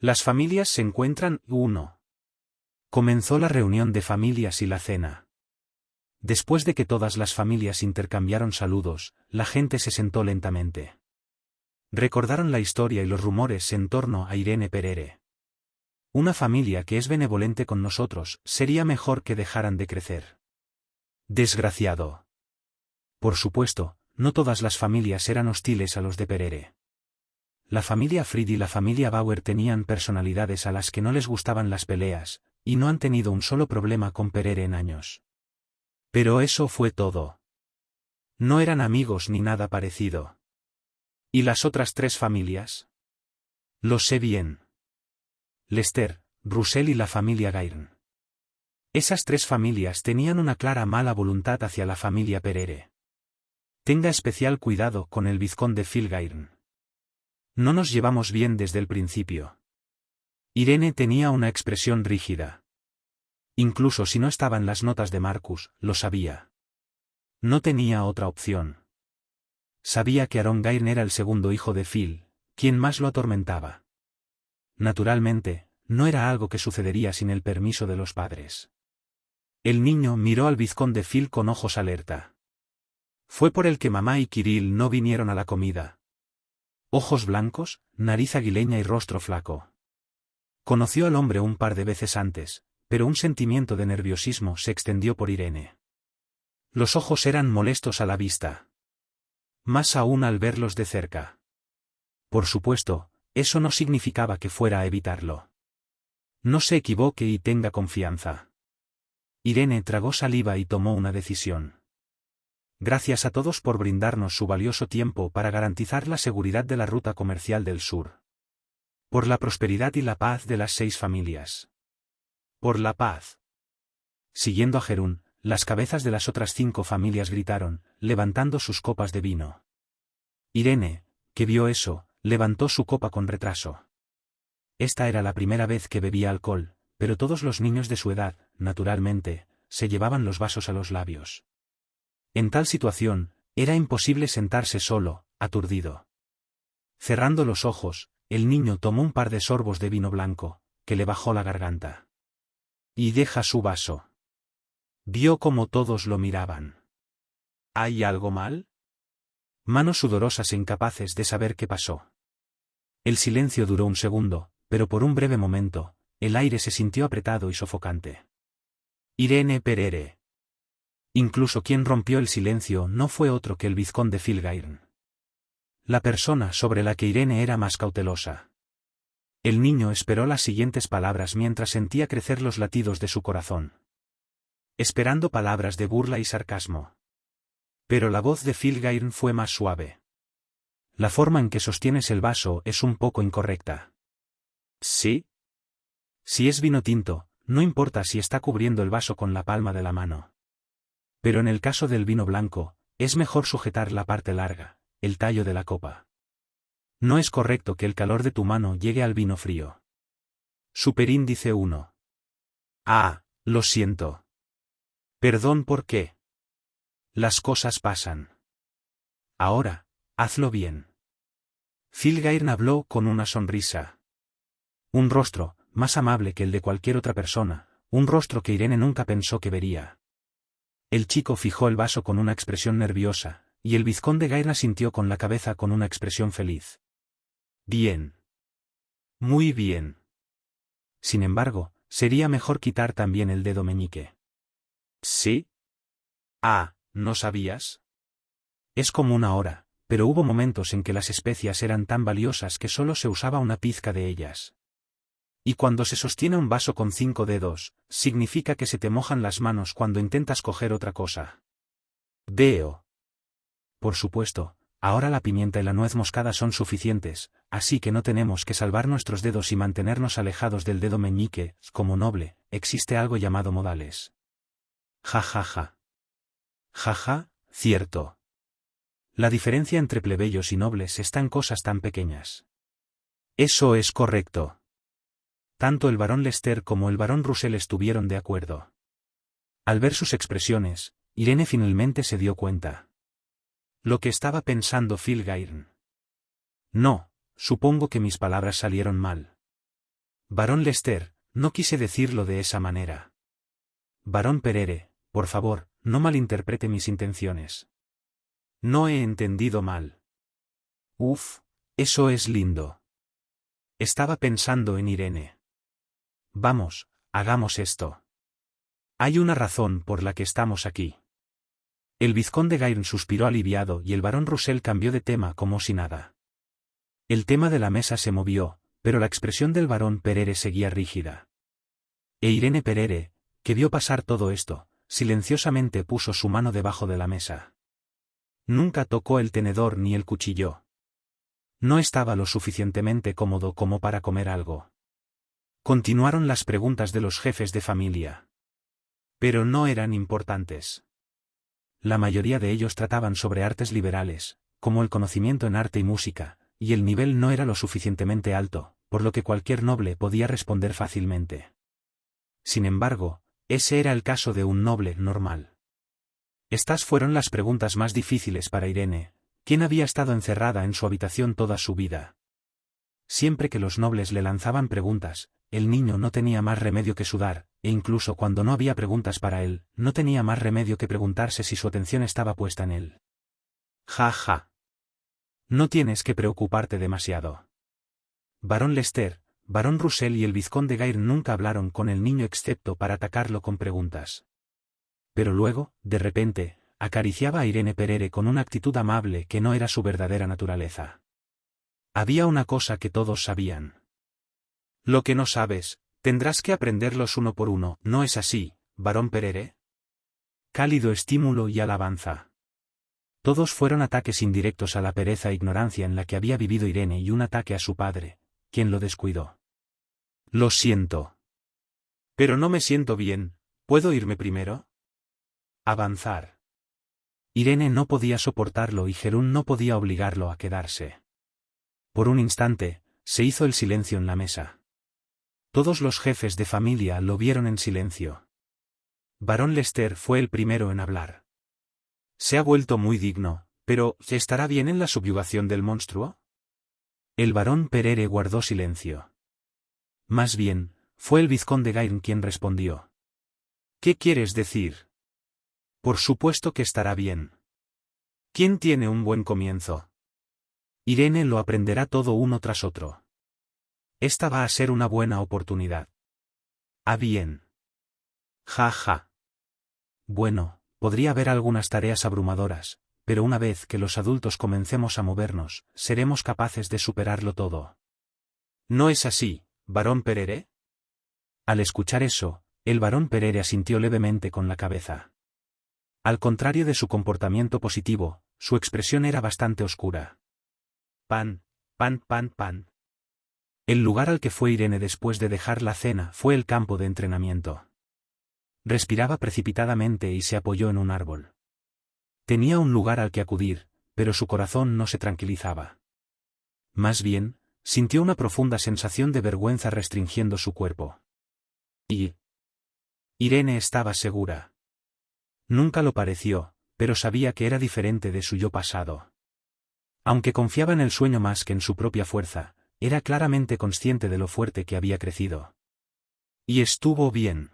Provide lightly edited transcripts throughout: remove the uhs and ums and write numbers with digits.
Las familias se encuentran. 1. Comenzó la reunión de familias y la cena. Después de que todas las familias intercambiaron saludos, la gente se sentó lentamente. Recordaron la historia y los rumores en torno a Irene Perere. Una familia que es benevolente con nosotros, sería mejor que dejaran de crecer. Desgraciado. Por supuesto, no todas las familias eran hostiles a los de Perere. La familia Fried y la familia Bauer tenían personalidades a las que no les gustaban las peleas, y no han tenido un solo problema con Perere en años. Pero eso fue todo. No eran amigos ni nada parecido. ¿Y las otras 3 familias? Lo sé bien. Lester, Russell y la familia Gairn. Esas 3 familias tenían una clara mala voluntad hacia la familia Perere. Tenga especial cuidado con el vizconde Phil Gairn. No nos llevamos bien desde el principio. Irene tenía una expresión rígida. Incluso si no estaban las notas de Marcus, lo sabía. No tenía otra opción. Sabía que Aaron Gairn era el segundo hijo de Phil, quien más lo atormentaba. Naturalmente, no era algo que sucedería sin el permiso de los padres. El niño miró al vizconde Phil con ojos alerta. Fue por el que mamá y Kirill no vinieron a la comida. Ojos blancos, nariz aguileña y rostro flaco. Conoció al hombre un par de veces antes, pero un sentimiento de nerviosismo se extendió por Irene. Los ojos eran molestos a la vista. Más aún al verlos de cerca. Por supuesto, eso no significaba que fuera a evitarlo. No se equivoque y tenga confianza. Irene tragó saliva y tomó una decisión. Gracias a todos por brindarnos su valioso tiempo para garantizar la seguridad de la ruta comercial del sur. Por la prosperidad y la paz de las 6 familias. Por la paz. Siguiendo a Jerún, las cabezas de las otras 5 familias gritaron, levantando sus copas de vino. Irene, que vio eso, levantó su copa con retraso. Esta era la primera vez que bebía alcohol, pero todos los niños de su edad, naturalmente, se llevaban los vasos a los labios. En tal situación, era imposible sentarse solo, aturdido. Cerrando los ojos, el niño tomó un par de sorbos de vino blanco, que le bajó la garganta. Y deja su vaso. Vio como todos lo miraban. ¿Hay algo mal? Manos sudorosas e incapaces de saber qué pasó. El silencio duró un segundo, pero por un breve momento, el aire se sintió apretado y sofocante. Irene Perere. Incluso quien rompió el silencio no fue otro que el vizconde Phil Gairn. La persona sobre la que Irene era más cautelosa. El niño esperó las siguientes palabras mientras sentía crecer los latidos de su corazón. Esperando palabras de burla y sarcasmo. Pero la voz de Phil Gairn fue más suave. La forma en que sostienes el vaso es un poco incorrecta. ¿Sí? Si es vino tinto, no importa si está cubriendo el vaso con la palma de la mano. Pero en el caso del vino blanco, es mejor sujetar la parte larga, el tallo de la copa. No es correcto que el calor de tu mano llegue al vino frío. Superíndice 1. Ah, lo siento. Perdón, ¿por qué? Las cosas pasan. Ahora, hazlo bien. Phil Gairn habló con una sonrisa. Un rostro, más amable que el de cualquier otra persona, un rostro que Irene nunca pensó que vería. El chico fijó el vaso con una expresión nerviosa, y el vizconde Gairn asintió con la cabeza con una expresión feliz. Bien. Muy bien. Sin embargo, sería mejor quitar también el dedo meñique. ¿Sí? Ah, ¿no sabías? Es como una hora, pero hubo momentos en que las especias eran tan valiosas que solo se usaba una pizca de ellas. Y cuando se sostiene un vaso con 5 dedos, significa que se te mojan las manos cuando intentas coger otra cosa. Veo. Por supuesto, ahora la pimienta y la nuez moscada son suficientes, así que no tenemos que salvar nuestros dedos y mantenernos alejados del dedo meñique. Como noble, existe algo llamado modales. Ja ja ja. Ja ja, cierto. La diferencia entre plebeyos y nobles está en cosas tan pequeñas. Eso es correcto. Tanto el barón Lester como el barón Russell estuvieron de acuerdo. Al ver sus expresiones, Irene finalmente se dio cuenta. Lo que estaba pensando Phil Gairn. No, supongo que mis palabras salieron mal. Barón Lester, no quise decirlo de esa manera. Barón Perere, por favor, no malinterprete mis intenciones. No he entendido mal. Uf, eso es lindo. Estaba pensando en Irene. Vamos, hagamos esto. Hay una razón por la que estamos aquí. El vizconde Gairn suspiró aliviado y el barón Russell cambió de tema como si nada. El tema de la mesa se movió, pero la expresión del barón Perere seguía rígida. E Irene Perere, que vio pasar todo esto, silenciosamente puso su mano debajo de la mesa. Nunca tocó el tenedor ni el cuchillo. No estaba lo suficientemente cómodo como para comer algo. Continuaron las preguntas de los jefes de familia. Pero no eran importantes. La mayoría de ellos trataban sobre artes liberales, como el conocimiento en arte y música, y el nivel no era lo suficientemente alto, por lo que cualquier noble podía responder fácilmente. Sin embargo, ese era el caso de un noble normal. Estas fueron las preguntas más difíciles para Irene, quien había estado encerrada en su habitación toda su vida. Siempre que los nobles le lanzaban preguntas, el niño no tenía más remedio que sudar, e incluso cuando no había preguntas para él, no tenía más remedio que preguntarse si su atención estaba puesta en él. Ja ja. No tienes que preocuparte demasiado. Barón Lester, Barón Russell y el vizconde Gairn nunca hablaron con el niño excepto para atacarlo con preguntas. Pero luego, de repente, acariciaba a Irene Perere con una actitud amable que no era su verdadera naturaleza. Había una cosa que todos sabían. Lo que no sabes, tendrás que aprenderlos uno por uno, ¿no es así, Barón Perere? Cálido estímulo y alabanza. Todos fueron ataques indirectos a la pereza e ignorancia en la que había vivido Irene y un ataque a su padre, quien lo descuidó. Lo siento. Pero no me siento bien, ¿puedo irme primero? Avanzar. Irene no podía soportarlo y Jerún no podía obligarlo a quedarse. Por un instante, se hizo el silencio en la mesa. Todos los jefes de familia lo vieron en silencio. Barón Lester fue el primero en hablar. Se ha vuelto muy digno, pero ¿estará bien en la subyugación del monstruo? El barón Perere guardó silencio. Más bien, fue el vizconde Gairn quien respondió. ¿Qué quieres decir? Por supuesto que estará bien. ¿Quién tiene un buen comienzo? Irene lo aprenderá todo uno tras otro. Esta va a ser una buena oportunidad. Ah, bien. Ja ja. Bueno, podría haber algunas tareas abrumadoras, pero una vez que los adultos comencemos a movernos, seremos capaces de superarlo todo. ¿No es así, Barón Perere? Al escuchar eso, el barón Perere asintió levemente con la cabeza. Al contrario de su comportamiento positivo, su expresión era bastante oscura. Pan, pan, pan, pan. El lugar al que fue Irene después de dejar la cena fue el campo de entrenamiento. Respiraba precipitadamente y se apoyó en un árbol. Tenía un lugar al que acudir, pero su corazón no se tranquilizaba. Más bien, sintió una profunda sensación de vergüenza restringiendo su cuerpo. Y Irene estaba segura. Nunca lo pareció, pero sabía que era diferente de su yo pasado. Aunque confiaba en el sueño más que en su propia fuerza, era claramente consciente de lo fuerte que había crecido. Y estuvo bien.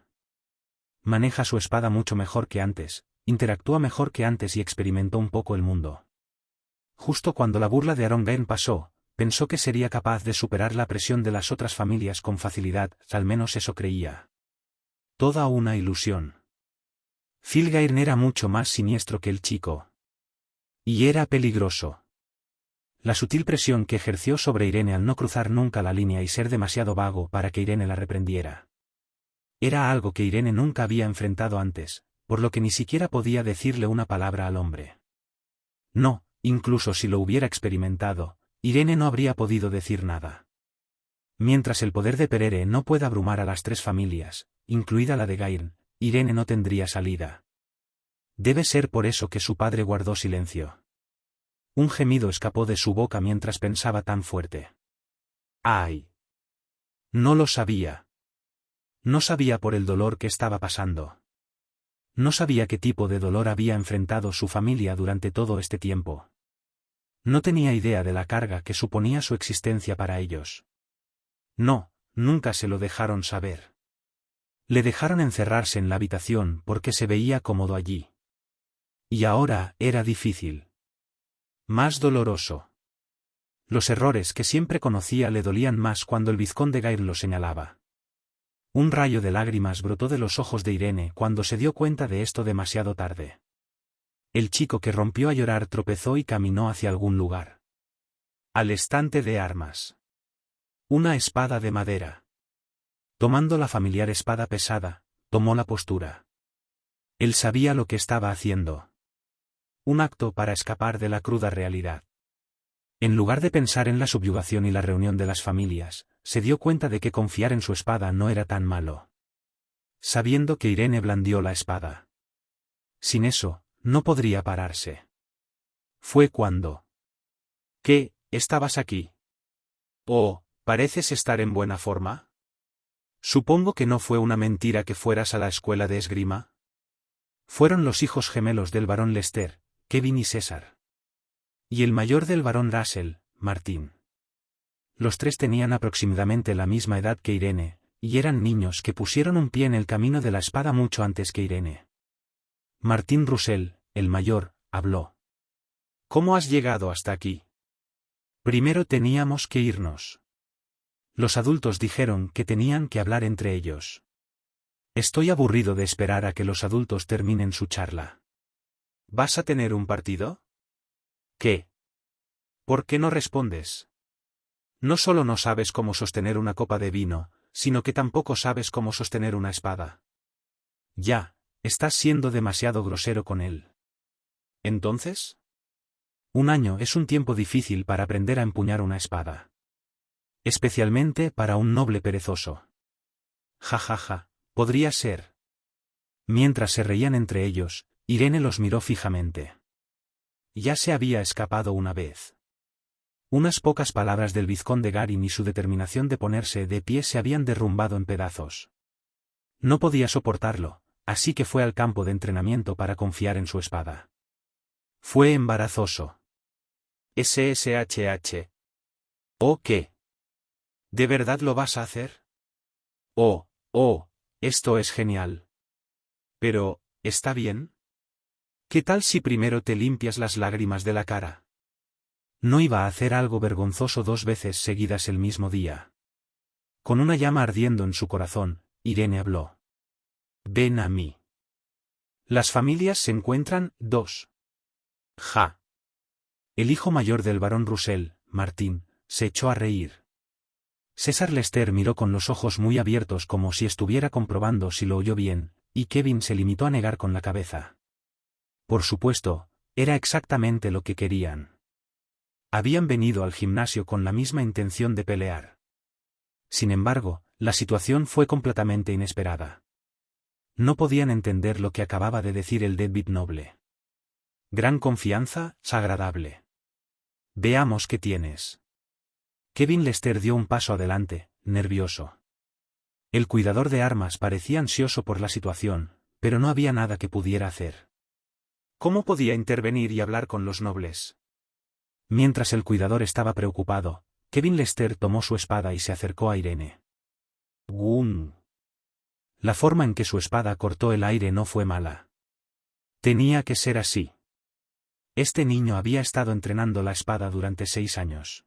Maneja su espada mucho mejor que antes, interactúa mejor que antes y experimentó un poco el mundo. Justo cuando la burla de Aron Gairn pasó, pensó que sería capaz de superar la presión de las otras familias con facilidad, al menos eso creía. Toda una ilusión. Phil Gairn era mucho más siniestro que el chico. Y era peligroso. La sutil presión que ejerció sobre Irene al no cruzar nunca la línea y ser demasiado vago para que Irene la reprendiera. Era algo que Irene nunca había enfrentado antes, por lo que ni siquiera podía decirle una palabra al hombre. No, incluso si lo hubiera experimentado, Irene no habría podido decir nada. Mientras el poder de Perere no pueda abrumar a las tres familias, incluida la de Gairn, Irene no tendría salida. Debe ser por eso que su padre guardó silencio. Un gemido escapó de su boca mientras pensaba tan fuerte. ¡Ay! No lo sabía. No sabía por el dolor que estaba pasando. No sabía qué tipo de dolor había enfrentado su familia durante todo este tiempo. No tenía idea de la carga que suponía su existencia para ellos. No nunca se lo dejaron saber. Le dejaron encerrarse en la habitación porque se veía cómodo allí. Y ahora era difícil. Más doloroso. Los errores que siempre conocía le dolían más cuando el vizconde Gair lo señalaba. Un rayo de lágrimas brotó de los ojos de Irene cuando se dio cuenta de esto demasiado tarde. El chico que rompió a llorar tropezó y caminó hacia algún lugar. Al estante de armas. Una espada de madera. Tomando la familiar espada pesada, tomó la postura. Él sabía lo que estaba haciendo. Un acto para escapar de la cruda realidad. En lugar de pensar en la subyugación y la reunión de las familias, se dio cuenta de que confiar en su espada no era tan malo. Sabiendo que Irene blandió la espada. Sin eso, no podría pararse. Fue cuando. ¿Qué, estabas aquí? Oh, ¿pareces estar en buena forma? Supongo que no fue una mentira que fueras a la escuela de esgrima. Fueron los hijos gemelos del barón Lester, Kevin y César. Y el mayor del barón Russell, Martín. Los tres tenían aproximadamente la misma edad que Irene, y eran niños que pusieron un pie en el camino de la espada mucho antes que Irene. Martín Russell, el mayor, habló. ¿Cómo has llegado hasta aquí? Primero teníamos que irnos. Los adultos dijeron que tenían que hablar entre ellos. Estoy aburrido de esperar a que los adultos terminen su charla. ¿Vas a tener un partido? ¿Qué? ¿Por qué no respondes? No solo no sabes cómo sostener una copa de vino, sino que tampoco sabes cómo sostener una espada. Ya, estás siendo demasiado grosero con él. ¿Entonces? Un año es un tiempo difícil para aprender a empuñar una espada. Especialmente para un noble perezoso. Ja ja ja, podría ser. Mientras se reían entre ellos, Irene los miró fijamente. Ya se había escapado una vez. Unas pocas palabras del vizconde Garin y su determinación de ponerse de pie se habían derrumbado en pedazos. No podía soportarlo, así que fue al campo de entrenamiento para confiar en su espada. Fue embarazoso. SSHH. ¿Oh qué? ¿De verdad lo vas a hacer? Oh, esto es genial. Pero, ¿está bien? ¿Qué tal si primero te limpias las lágrimas de la cara? No iba a hacer algo vergonzoso 2 veces seguidas el mismo día. Con una llama ardiendo en su corazón, Irene habló. Ven a mí. Las familias se encuentran 2. Ja. El hijo mayor del barón Russell, Martín, se echó a reír. César Lester miró con los ojos muy abiertos como si estuviera comprobando si lo oyó bien, y Kevin se limitó a negar con la cabeza. Por supuesto, era exactamente lo que querían. Habían venido al gimnasio con la misma intención de pelear. Sin embargo, la situación fue completamente inesperada. No podían entender lo que acababa de decir el Deadbeat noble. Gran confianza, agradable. Veamos qué tienes. Kevin Lester dio un paso adelante, nervioso. El cuidador de armas parecía ansioso por la situación, pero no había nada que pudiera hacer. ¿Cómo podía intervenir y hablar con los nobles? Mientras el cuidador estaba preocupado, Kevin Lester tomó su espada y se acercó a Irene. ¡Gum! La forma en que su espada cortó el aire no fue mala. Tenía que ser así. Este niño había estado entrenando la espada durante 6 años.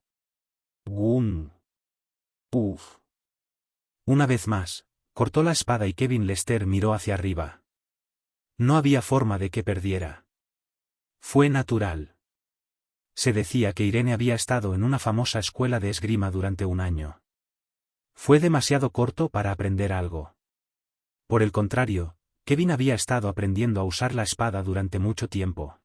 ¡Gum! ¡Uf! Una vez más, cortó la espada y Kevin Lester miró hacia arriba. No había forma de que perdiera. Fue natural. Se decía que Irene había estado en una famosa escuela de esgrima durante 1 año. Fue demasiado corto para aprender algo. Por el contrario, Kevin había estado aprendiendo a usar la espada durante mucho tiempo.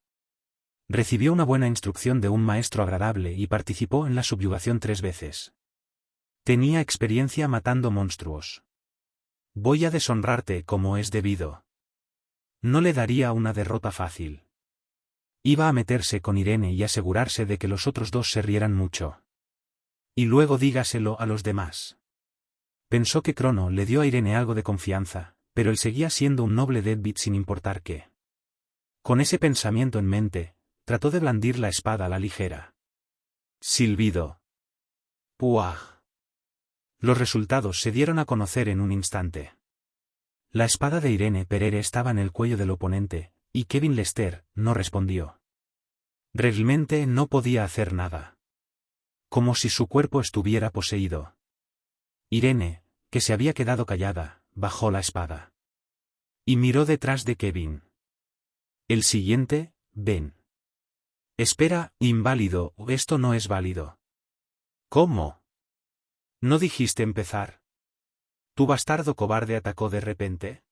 Recibió una buena instrucción de un maestro agradable y participó en la subyugación 3 veces. Tenía experiencia matando monstruos. Voy a deshonrarte como es debido. No le daría una derrota fácil. Iba a meterse con Irene y asegurarse de que los otros 2 se rieran mucho. Y luego dígaselo a los demás. Pensó que Crono le dio a Irene algo de confianza, pero él seguía siendo un noble deadbeat sin importar qué. Con ese pensamiento en mente, trató de blandir la espada a la ligera. Silbido. ¡Puaj! Los resultados se dieron a conocer en un instante. La espada de Irene Perere estaba en el cuello del oponente, y Kevin Lester no respondió. Realmente no podía hacer nada. Como si su cuerpo estuviera poseído. Irene, que se había quedado callada, bajó la espada. Y miró detrás de Kevin. El siguiente, ven. Espera, inválido, esto no es válido. ¿Cómo? ¿No dijiste empezar? ¿Tu bastardo cobarde atacó de repente?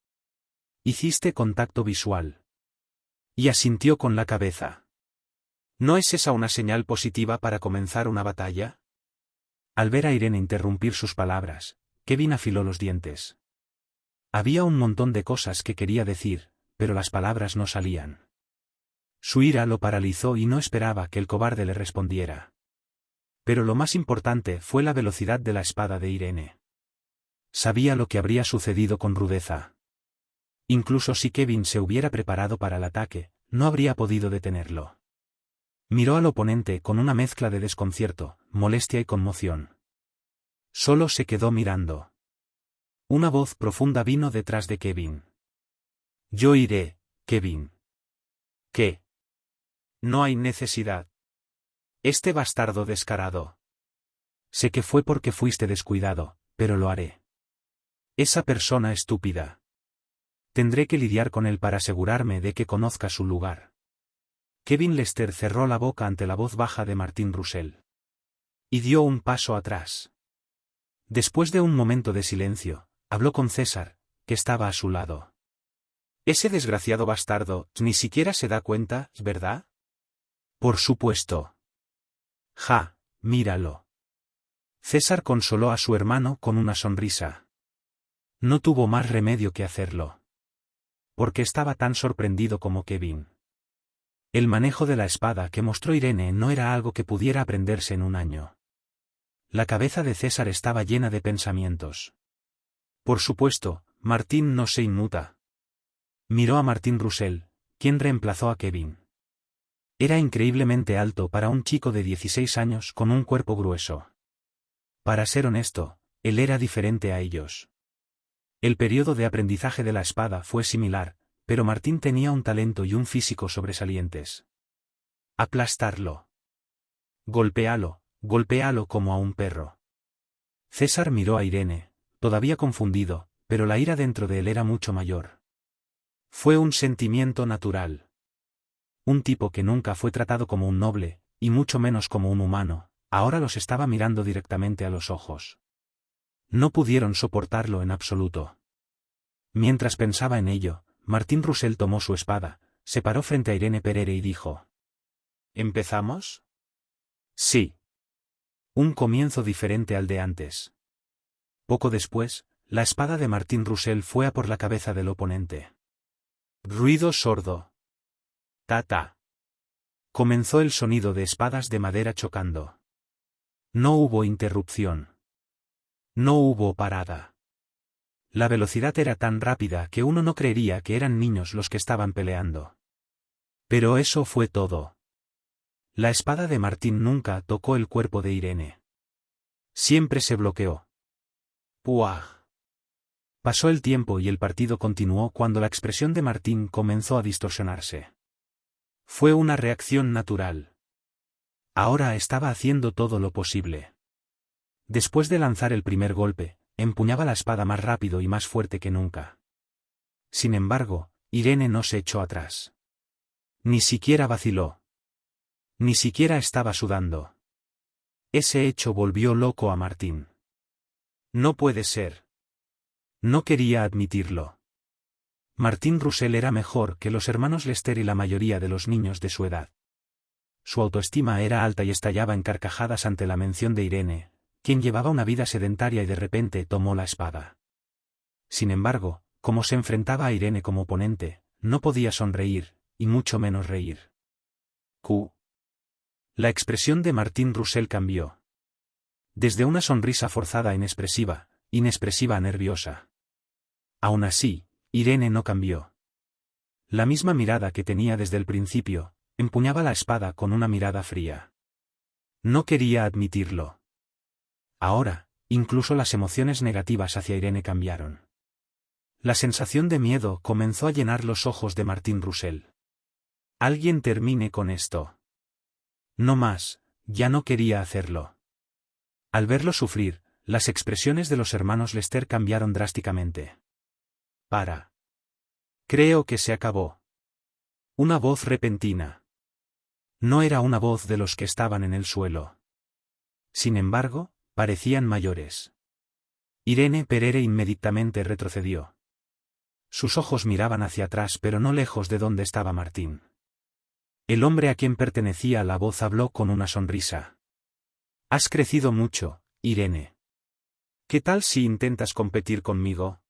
Hiciste contacto visual. Y asintió con la cabeza. ¿No es esa una señal positiva para comenzar una batalla? Al ver a Irene interrumpir sus palabras, Kevin afiló los dientes. Había un montón de cosas que quería decir, pero las palabras no salían. Su ira lo paralizó y no esperaba que el cobarde le respondiera. Pero lo más importante fue la velocidad de la espada de Irene. Sabía lo que habría sucedido con rudeza. Incluso si Kevin se hubiera preparado para el ataque, no habría podido detenerlo. Miró al oponente con una mezcla de desconcierto, molestia y conmoción. Solo se quedó mirando. Una voz profunda vino detrás de Kevin. Yo iré, Kevin. ¿Qué? No hay necesidad. Este bastardo descarado. Sé que fue porque fuiste descuidado, pero lo haré. Esa persona estúpida. Tendré que lidiar con él para asegurarme de que conozca su lugar. Kevin Lester cerró la boca ante la voz baja de Martin Russell. Y dio un paso atrás. Después de un momento de silencio, habló con César, que estaba a su lado. Ese desgraciado bastardo ni siquiera se da cuenta, ¿verdad? Por supuesto. Ja, míralo. César consoló a su hermano con una sonrisa. No tuvo más remedio que hacerlo. Porque estaba tan sorprendido como Kevin. El manejo de la espada que mostró Irene no era algo que pudiera aprenderse en un año. La cabeza de César estaba llena de pensamientos. Por supuesto, Martín no se inmuta. Miró a Martin Russell, quien reemplazó a Kevin. Era increíblemente alto para un chico de 16 años con un cuerpo grueso. Para ser honesto, él era diferente a ellos. El periodo de aprendizaje de la espada fue similar, pero Martín tenía un talento y un físico sobresalientes. Aplastarlo. Golpéalo, golpéalo como a un perro. César miró a Irene, todavía confundido, pero la ira dentro de él era mucho mayor. Fue un sentimiento natural. Un tipo que nunca fue tratado como un noble, y mucho menos como un humano, ahora los estaba mirando directamente a los ojos. No pudieron soportarlo en absoluto. Mientras pensaba en ello, Martin Russell tomó su espada, se paró frente a Irene Perere y dijo: ¿Empezamos? Sí. Un comienzo diferente al de antes. Poco después, la espada de Martin Russell fue a por la cabeza del oponente. Ruido sordo. Ta-ta. Comenzó el sonido de espadas de madera chocando. No hubo interrupción. No hubo parada. La velocidad era tan rápida que uno no creería que eran niños los que estaban peleando. Pero eso fue todo. La espada de Martín nunca tocó el cuerpo de Irene. Siempre se bloqueó. ¡Puaj! Pasó el tiempo y el partido continuó cuando la expresión de Martín comenzó a distorsionarse. Fue una reacción natural. Ahora estaba haciendo todo lo posible. Después de lanzar el primer golpe, empuñaba la espada más rápido y más fuerte que nunca. Sin embargo, Irene no se echó atrás. Ni siquiera vaciló. Ni siquiera estaba sudando. Ese hecho volvió loco a Martín. No puede ser. No quería admitirlo. Martin Russell era mejor que los hermanos Lester y la mayoría de los niños de su edad. Su autoestima era alta y estallaba en carcajadas ante la mención de Irene, quien llevaba una vida sedentaria y de repente tomó la espada. Sin embargo, como se enfrentaba a Irene como oponente, no podía sonreír, y mucho menos reír. La expresión de Martin Russell cambió. Desde una sonrisa forzada a inexpresiva a nerviosa. Aún así, Irene no cambió. La misma mirada que tenía desde el principio, empuñaba la espada con una mirada fría. No quería admitirlo. Ahora, Incluso las emociones negativas hacia Irene cambiaron. La sensación de miedo comenzó a llenar los ojos de Martin Roussel. Alguien termine con esto. No más, ya no quería hacerlo. Al verlo sufrir, las expresiones de los hermanos Lester cambiaron drásticamente. Para. Creo que se acabó. Una voz repentina. No era una voz de los que estaban en el suelo. Sin embargo, parecían mayores. Irene Perere inmediatamente retrocedió. Sus ojos miraban hacia atrás pero no lejos de donde estaba Martín. El hombre a quien pertenecía la voz habló con una sonrisa. Has crecido mucho, Irene. ¿Qué tal si intentas competir conmigo?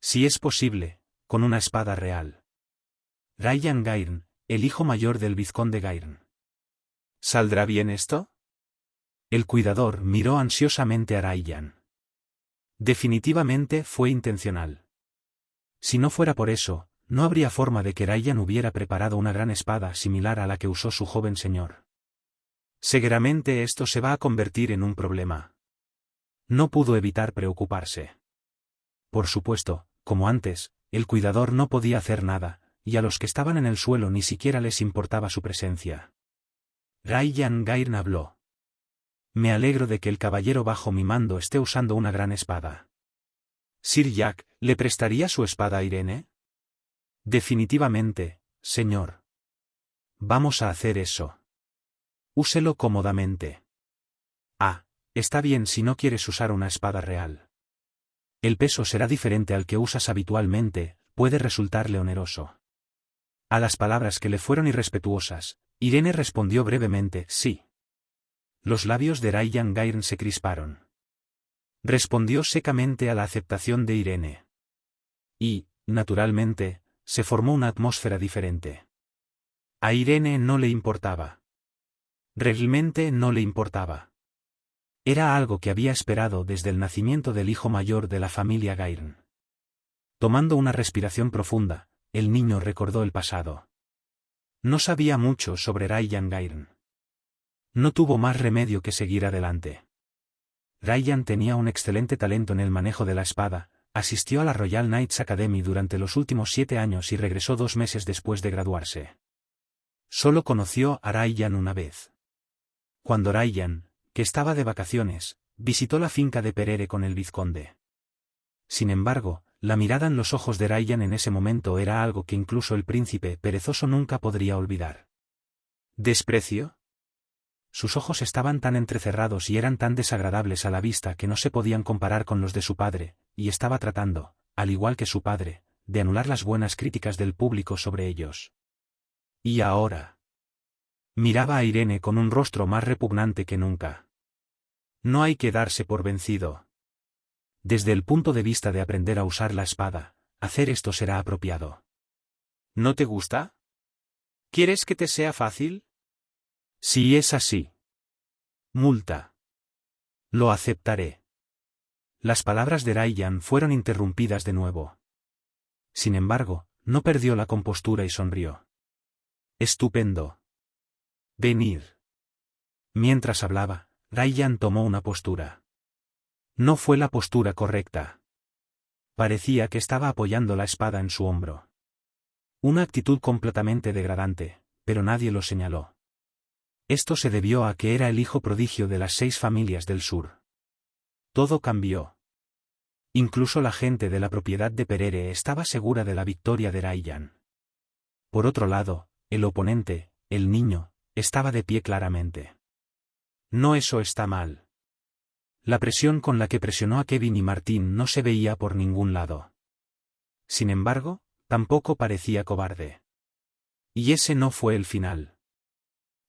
Si es posible, con una espada real. Ryan Gyrne, el hijo mayor del vizconde Gyrne. ¿Saldrá bien esto? El cuidador miró ansiosamente a Ryan. Definitivamente fue intencional. Si no fuera por eso, no habría forma de que Ryan hubiera preparado una gran espada similar a la que usó su joven señor. Seguramente esto se va a convertir en un problema. No pudo evitar preocuparse. Por supuesto, como antes, el cuidador no podía hacer nada, y a los que estaban en el suelo ni siquiera les importaba su presencia. Ryan Gyrne habló. Me alegro de que el caballero bajo mi mando esté usando una gran espada. Sir Jack, ¿le prestaría su espada a Irene? Definitivamente, señor. Vamos a hacer eso. Úselo cómodamente. Ah, está bien si no quieres usar una espada real. El peso será diferente al que usas habitualmente, puede resultarle oneroso. A las palabras que le fueron irrespetuosas, Irene respondió brevemente, sí. Los labios de Ryan Gyrne se crisparon. Respondió secamente a la aceptación de Irene. Y, naturalmente, se formó una atmósfera diferente. A Irene no le importaba. Realmente no le importaba. Era algo que había esperado desde el nacimiento del hijo mayor de la familia Gyrne. Tomando una respiración profunda, el niño recordó el pasado. No sabía mucho sobre Ryan Gyrne. No tuvo más remedio que seguir adelante. Ryan tenía un excelente talento en el manejo de la espada, asistió a la Royal Knights Academy durante los últimos 7 años y regresó 2 meses después de graduarse. Solo conoció a Ryan una vez. Cuando Ryan, que estaba de vacaciones, visitó la finca de Perere con el vizconde. Sin embargo, la mirada en los ojos de Ryan en ese momento era algo que incluso el príncipe perezoso nunca podría olvidar. ¿Desprecio? Sus ojos estaban tan entrecerrados y eran tan desagradables a la vista que no se podían comparar con los de su padre, y estaba tratando, al igual que su padre, de anular las buenas críticas del público sobre ellos. Y ahora. Miraba a Irene con un rostro más repugnante que nunca. No hay que darse por vencido. Desde el punto de vista de aprender a usar la espada, hacer esto será apropiado. ¿No te gusta? ¿Quieres que te sea fácil? Si es así. Multa. Lo aceptaré. Las palabras de Ryan fueron interrumpidas de nuevo. Sin embargo, no perdió la compostura y sonrió. Estupendo. Venid. Mientras hablaba, Ryan tomó una postura. No fue la postura correcta. Parecía que estaba apoyando la espada en su hombro. Una actitud completamente degradante, pero nadie lo señaló. Esto se debió a que era el hijo prodigio de las 6 familias del sur. Todo cambió. Incluso la gente de la propiedad de Perere estaba segura de la victoria de Ryan. Por otro lado, el oponente, el niño, estaba de pie claramente. No, eso está mal. La presión con la que presionó a Kevin y Martín no se veía por ningún lado. Sin embargo, tampoco parecía cobarde. Y ese no fue el final.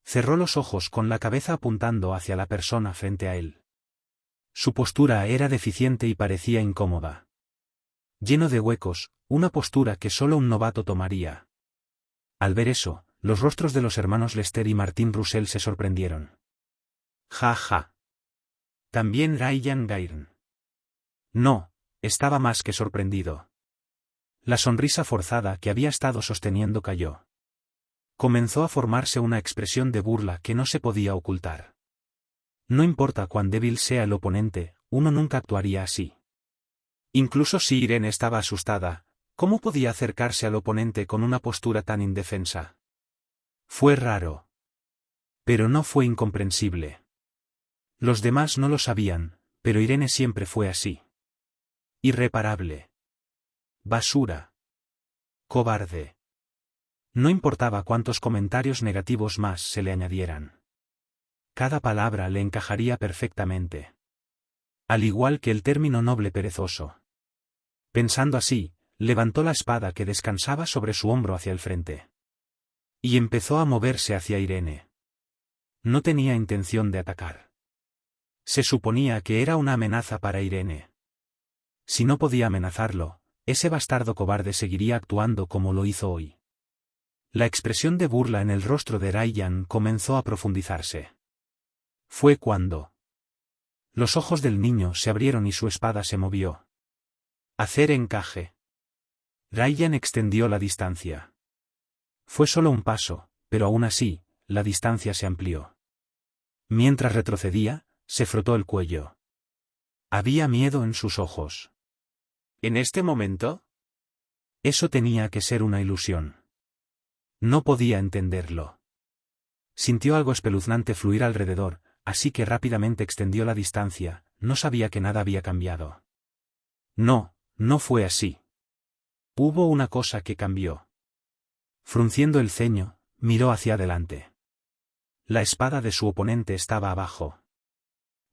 Cerró los ojos con la cabeza apuntando hacia la persona frente a él. Su postura era deficiente y parecía incómoda. Lleno de huecos, una postura que solo un novato tomaría. Al ver eso, los rostros de los hermanos Lester y Martin Roussel se sorprendieron. Ja ja. También Ryan Gyrne. No, estaba más que sorprendido. La sonrisa forzada que había estado sosteniendo cayó. Comenzó a formarse una expresión de burla que no se podía ocultar. No importa cuán débil sea el oponente, uno nunca actuaría así. Incluso si Irene estaba asustada, ¿cómo podía acercarse al oponente con una postura tan indefensa? Fue raro. Pero no fue incomprensible. Los demás no lo sabían, pero Irene siempre fue así. Irreparable. Basura. Cobarde. No importaba cuántos comentarios negativos más se le añadieran. Cada palabra le encajaría perfectamente. Al igual que el término noble perezoso. Pensando así, levantó la espada que descansaba sobre su hombro hacia el frente. Y empezó a moverse hacia Irene. No tenía intención de atacar. Se suponía que era una amenaza para Irene. Si no podía amenazarlo, ese bastardo cobarde seguiría actuando como lo hizo hoy. La expresión de burla en el rostro de Ryan comenzó a profundizarse. Fue cuando los ojos del niño se abrieron y su espada se movió. Hacer encaje. Ryan extendió la distancia. Fue solo un paso, pero aún así, la distancia se amplió. Mientras retrocedía, se frotó el cuello. Había miedo en sus ojos. ¿En este momento? Eso tenía que ser una ilusión. No podía entenderlo. Sintió algo espeluznante fluir alrededor, así que rápidamente extendió la distancia, no sabía que nada había cambiado. No, no fue así. Hubo una cosa que cambió. Frunciendo el ceño, miró hacia adelante. La espada de su oponente estaba abajo.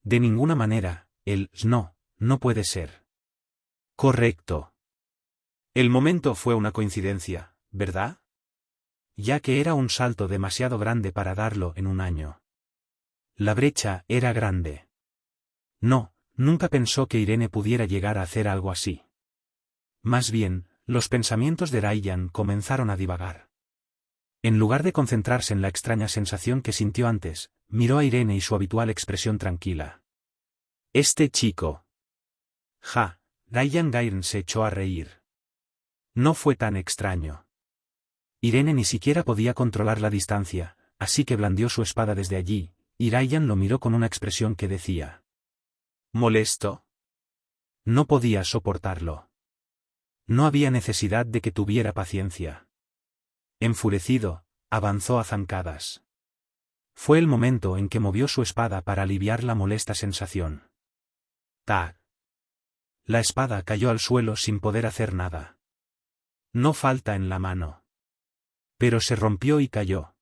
De ninguna manera, no puede ser. Correcto. El momento fue una coincidencia, ¿verdad? Ya que era un salto demasiado grande para darlo en un año. La brecha era grande. No, nunca pensó que Irene pudiera llegar a hacer algo así. Más bien, los pensamientos de Ryan comenzaron a divagar. En lugar de concentrarse en la extraña sensación que sintió antes, miró a Irene y su habitual expresión tranquila. Este chico. Ja, Ryan Gyrne se echó a reír. No fue tan extraño. Irene ni siquiera podía controlar la distancia, así que blandió su espada desde allí, y Ryan lo miró con una expresión que decía: ¿molesto? No podía soportarlo. No había necesidad de que tuviera paciencia. Enfurecido, avanzó a zancadas. Fue el momento en que movió su espada para aliviar la molesta sensación. ¡Tac! La espada cayó al suelo sin poder hacer nada. No falta en la mano. Pero se rompió y cayó.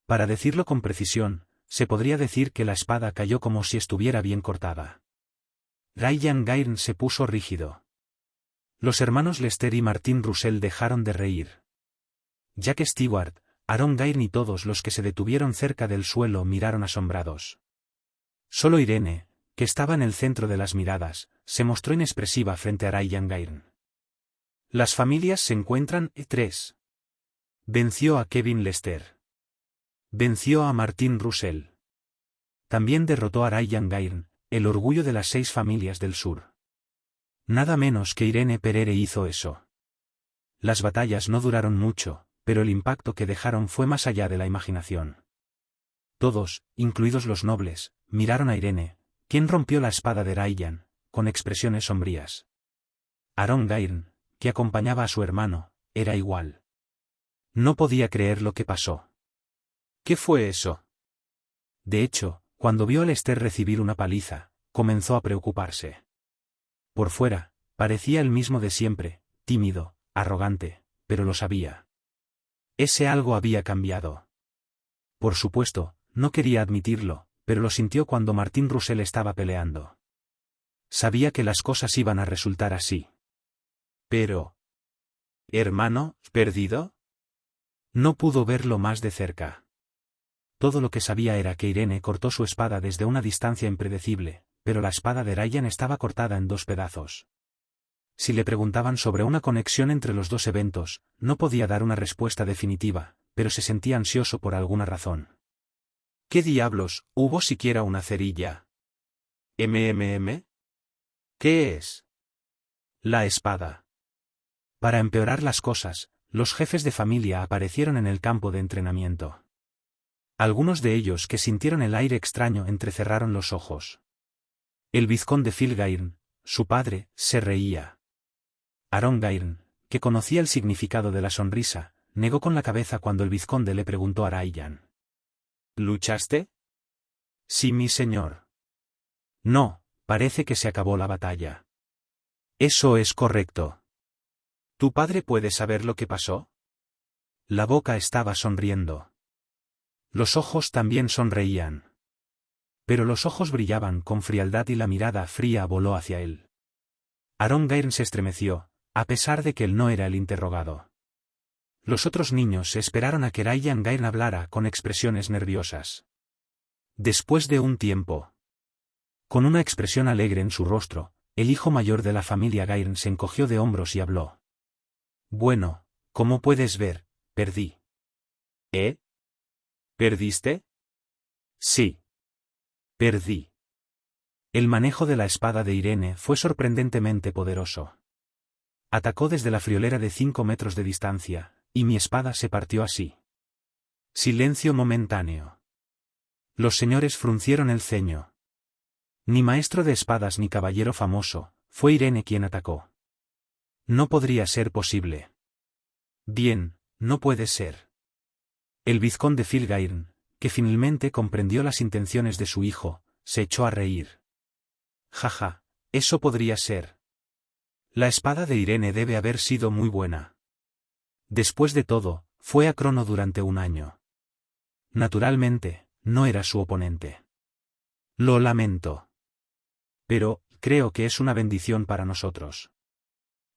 Para decirlo con precisión, se podría decir que la espada cayó como si estuviera bien cortada. Ryan Gyrne se puso rígido. Los hermanos Lester y Martin Russell dejaron de reír. Jack Stewart, Aaron Gyrne y todos los que se detuvieron cerca del suelo miraron asombrados. Solo Irene, que estaba en el centro de las miradas, se mostró inexpresiva frente a Ryan Gyrne. Las familias se encuentran 3. Venció a Kevin Lester. Venció a Martin Russell. También derrotó a Ryan Gyrne, el orgullo de las 6 familias del sur. Nada menos que Irene Perere hizo eso. Las batallas no duraron mucho, pero el impacto que dejaron fue más allá de la imaginación. Todos, incluidos los nobles, miraron a Irene, quien rompió la espada de Ryan, con expresiones sombrías. Aaron Gyrne, que acompañaba a su hermano, era igual. No podía creer lo que pasó. ¿Qué fue eso? De hecho, cuando vio a Lester recibir una paliza, comenzó a preocuparse. Por fuera, parecía el mismo de siempre, tímido, arrogante, pero lo sabía. Ese algo había cambiado. Por supuesto, no quería admitirlo, pero lo sintió cuando Martin Russell estaba peleando. Sabía que las cosas iban a resultar así. Pero... ¿hermano, perdido? No pudo verlo más de cerca. Todo lo que sabía era que Irene cortó su espada desde una distancia impredecible, pero la espada de Ryan estaba cortada en 2 pedazos. Si le preguntaban sobre una conexión entre los 2 eventos, no podía dar una respuesta definitiva, pero se sentía ansioso por alguna razón. ¿Qué diablos, hubo siquiera una cerilla? ¿MMM? ¿Qué es? La espada. Para empeorar las cosas, los jefes de familia aparecieron en el campo de entrenamiento. Algunos de ellos que sintieron el aire extraño entrecerraron los ojos. El vizconde Filgairn, su padre, se reía. Arongairn, que conocía el significado de la sonrisa, negó con la cabeza cuando el vizconde le preguntó a Rayyan. ¿Luchaste? Sí, mi señor. No, parece que se acabó la batalla. Eso es correcto. ¿Tu padre puede saber lo que pasó? La boca estaba sonriendo. Los ojos también sonreían. Pero los ojos brillaban con frialdad y la mirada fría voló hacia él. Arongairn se estremeció, a pesar de que él no era el interrogado. Los otros niños esperaron a que Rayyan Gairn hablara con expresiones nerviosas. Después de un tiempo, con una expresión alegre en su rostro, el hijo mayor de la familia Gairn se encogió de hombros y habló. Bueno, como puedes ver, perdí. ¿Eh? ¿Perdiste? Sí. Perdí. El manejo de la espada de Irene fue sorprendentemente poderoso. Atacó desde la friolera de 5 metros de distancia, y mi espada se partió así. Silencio momentáneo. Los señores fruncieron el ceño. Ni maestro de espadas ni caballero famoso, fue Irene quien atacó. No podría ser posible. Bien, no puede ser. El vizconde Filgairn, que finalmente comprendió las intenciones de su hijo, se echó a reír. Jaja, eso podría ser. La espada de Irene debe haber sido muy buena. Después de todo, fue a Crono durante un año. Naturalmente, no era su oponente. Lo lamento. Pero, creo que es una bendición para nosotros.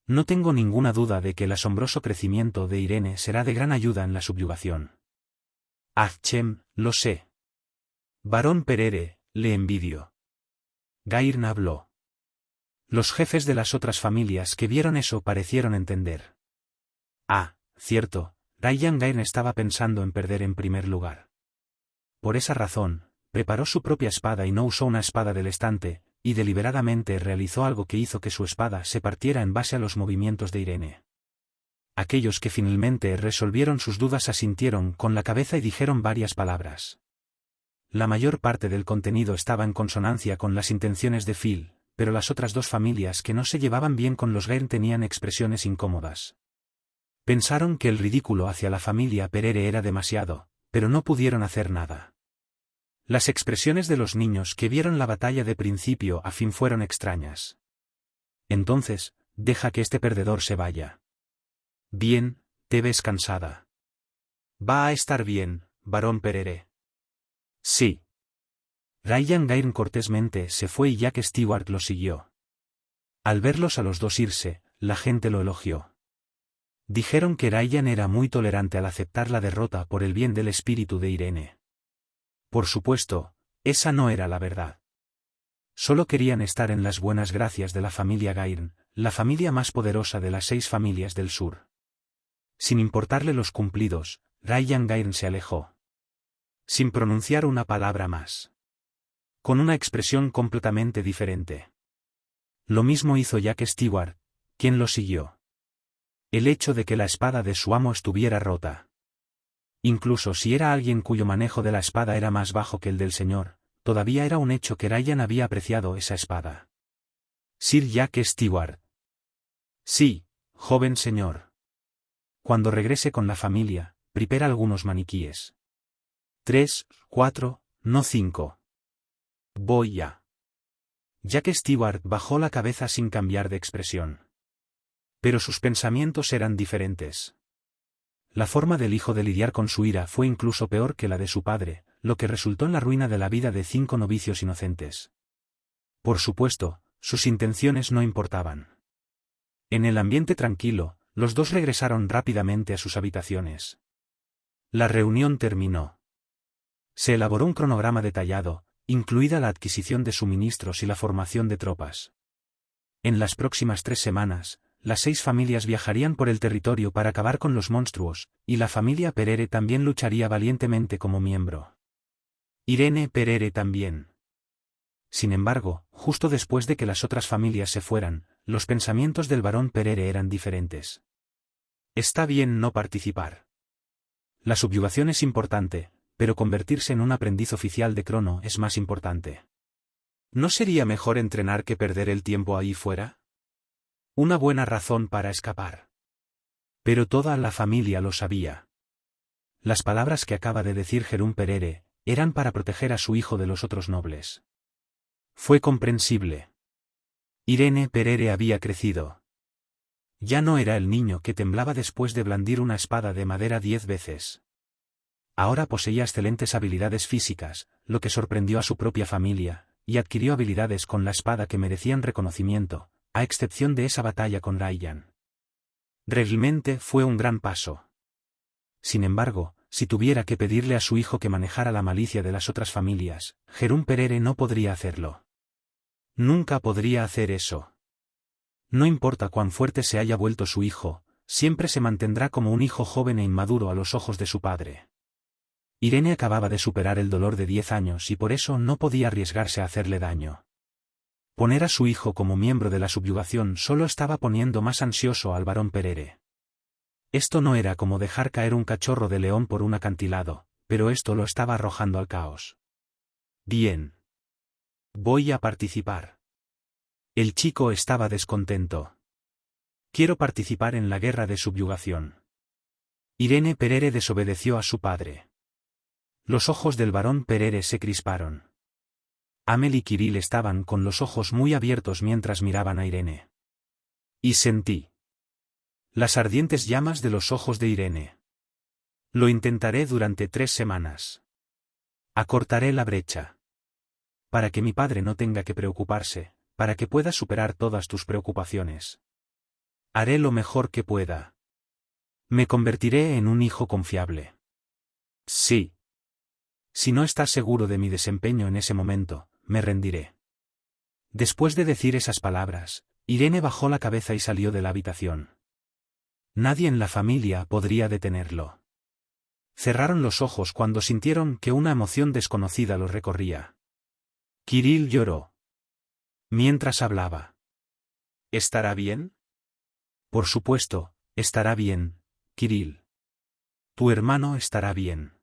No tengo ninguna duda de que el asombroso crecimiento de Irene será de gran ayuda en la subyugación. Achem, lo sé. Barón Perere, le envidio. Gairn habló. Los jefes de las otras familias que vieron eso parecieron entender. Ah, cierto, Rayyan Gairn estaba pensando en perder en primer lugar. Por esa razón, preparó su propia espada y no usó una espada del estante, y deliberadamente realizó algo que hizo que su espada se partiera en base a los movimientos de Irene. Aquellos que finalmente resolvieron sus dudas asintieron con la cabeza y dijeron varias palabras. La mayor parte del contenido estaba en consonancia con las intenciones de Phil, pero las otras dos familias que no se llevaban bien con los Gairn tenían expresiones incómodas. Pensaron que el ridículo hacia la familia Perere era demasiado, pero no pudieron hacer nada. Las expresiones de los niños que vieron la batalla de principio a fin fueron extrañas. Entonces, deja que este perdedor se vaya. Bien, te ves cansada. Va a estar bien, barón Perere. Sí. Rayyan Gairn cortésmente se fue y Jack Stewart lo siguió. Al verlos a los dos irse, la gente lo elogió. Dijeron que Rayyan era muy tolerante al aceptar la derrota por el bien del espíritu de Irene. Por supuesto, esa no era la verdad. Solo querían estar en las buenas gracias de la familia Gairn, la familia más poderosa de las 6 familias del sur. Sin importarle los cumplidos, Rayyan Gairn se alejó. Sin pronunciar una palabra más. Con una expresión completamente diferente. Lo mismo hizo Jack Stewart, quien lo siguió. El hecho de que la espada de su amo estuviera rota. Incluso si era alguien cuyo manejo de la espada era más bajo que el del señor, todavía era un hecho que Rayyan había apreciado esa espada. Sir Jack Stewart. Sí, joven señor. Cuando regrese con la familia, prepara algunos maniquíes. 3, 4, no 5. Voy ya. Jack Stewart bajó la cabeza sin cambiar de expresión. Pero sus pensamientos eran diferentes. La forma del hijo de lidiar con su ira fue incluso peor que la de su padre, lo que resultó en la ruina de la vida de 5 novicios inocentes. Por supuesto, sus intenciones no importaban. En el ambiente tranquilo, los dos regresaron rápidamente a sus habitaciones. La reunión terminó. Se elaboró un cronograma detallado, incluida la adquisición de suministros y la formación de tropas. En las próximas 3 semanas, las 6 familias viajarían por el territorio para acabar con los monstruos, y la familia Perere también lucharía valientemente como miembro. Irene Perere también. Sin embargo, justo después de que las otras familias se fueran, los pensamientos del barón Perere eran diferentes. Está bien no participar. La subyugación es importante, pero convertirse en un aprendiz oficial de Crono es más importante. ¿No sería mejor entrenar que perder el tiempo ahí fuera? Una buena razón para escapar. Pero toda la familia lo sabía. Las palabras que acaba de decir Jerún Perere eran para proteger a su hijo de los otros nobles. Fue comprensible. Irene Perere había crecido. Ya no era el niño que temblaba después de blandir una espada de madera 10 veces. Ahora poseía excelentes habilidades físicas, lo que sorprendió a su propia familia, y adquirió habilidades con la espada que merecían reconocimiento, a excepción de esa batalla con Raiyan. Realmente fue un gran paso. Sin embargo, si tuviera que pedirle a su hijo que manejara la malicia de las otras familias, Jerún Perere no podría hacerlo. Nunca podría hacer eso. No importa cuán fuerte se haya vuelto su hijo, siempre se mantendrá como un hijo joven e inmaduro a los ojos de su padre. Irene acababa de superar el dolor de 10 años y por eso no podía arriesgarse a hacerle daño. Poner a su hijo como miembro de la subyugación solo estaba poniendo más ansioso al barón Perere. Esto no era como dejar caer un cachorro de león por un acantilado, pero esto lo estaba arrojando al caos. Bien. Voy a participar. El chico estaba descontento. Quiero participar en la guerra de subyugación. Irene Perere desobedeció a su padre. Los ojos del barón Perere se crisparon. Amel y Kirill estaban con los ojos muy abiertos mientras miraban a Irene. Y sentí las ardientes llamas de los ojos de Irene. Lo intentaré durante 3 semanas. Acortaré la brecha. Para que mi padre no tenga que preocuparse, para que pueda superar todas tus preocupaciones. Haré lo mejor que pueda. Me convertiré en un hijo confiable. Sí. Si no estás seguro de mi desempeño en ese momento, me rendiré. Después de decir esas palabras, Irene bajó la cabeza y salió de la habitación. Nadie en la familia podría detenerlo. Cerraron los ojos cuando sintieron que una emoción desconocida los recorría. Kirill lloró. Mientras hablaba. ¿Estará bien? Por supuesto, estará bien, Kirill. Tu hermano estará bien.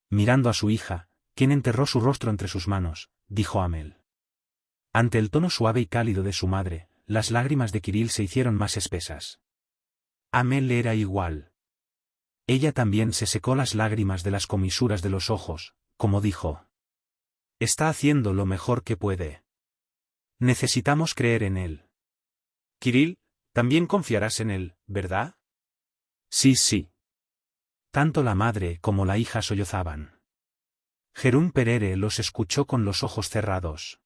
Mirando a su hija, quien enterró su rostro entre sus manos, dijo Amel. Ante el tono suave y cálido de su madre, las lágrimas de Kirill se hicieron más espesas. Amel era igual. Ella también se secó las lágrimas de las comisuras de los ojos, como dijo. Está haciendo lo mejor que puede. Necesitamos creer en él. Kirill, también confiarás en él, ¿verdad? Sí, sí. Tanto la madre como la hija sollozaban. Jerún Perere los escuchó con los ojos cerrados.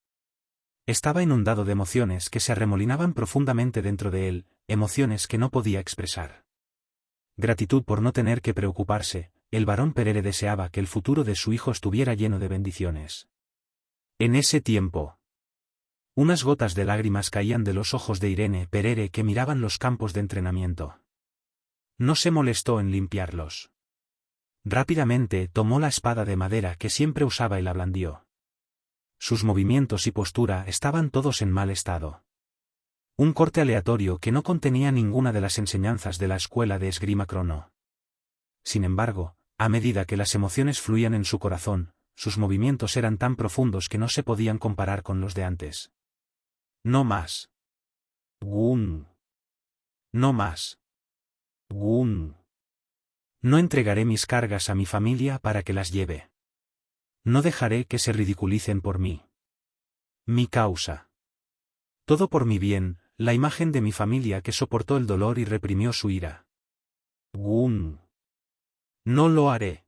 Estaba inundado de emociones que se arremolinaban profundamente dentro de él, emociones que no podía expresar. Gratitud por no tener que preocuparse, el barón Perere deseaba que el futuro de su hijo estuviera lleno de bendiciones. En ese tiempo, unas gotas de lágrimas caían de los ojos de Irene Perere que miraban los campos de entrenamiento. No se molestó en limpiarlos. Rápidamente tomó la espada de madera que siempre usaba y la blandió. Sus movimientos y postura estaban todos en mal estado. Un corte aleatorio que no contenía ninguna de las enseñanzas de la escuela de esgrima Crono. Sin embargo, a medida que las emociones fluían en su corazón, sus movimientos eran tan profundos que no se podían comparar con los de antes. No más. Gun. No más. Gun. No entregaré mis cargas a mi familia para que las lleve. No dejaré que se ridiculicen por mí. Mi causa. Todo por mi bien, la imagen de mi familia que soportó el dolor y reprimió su ira. Gun. No lo haré.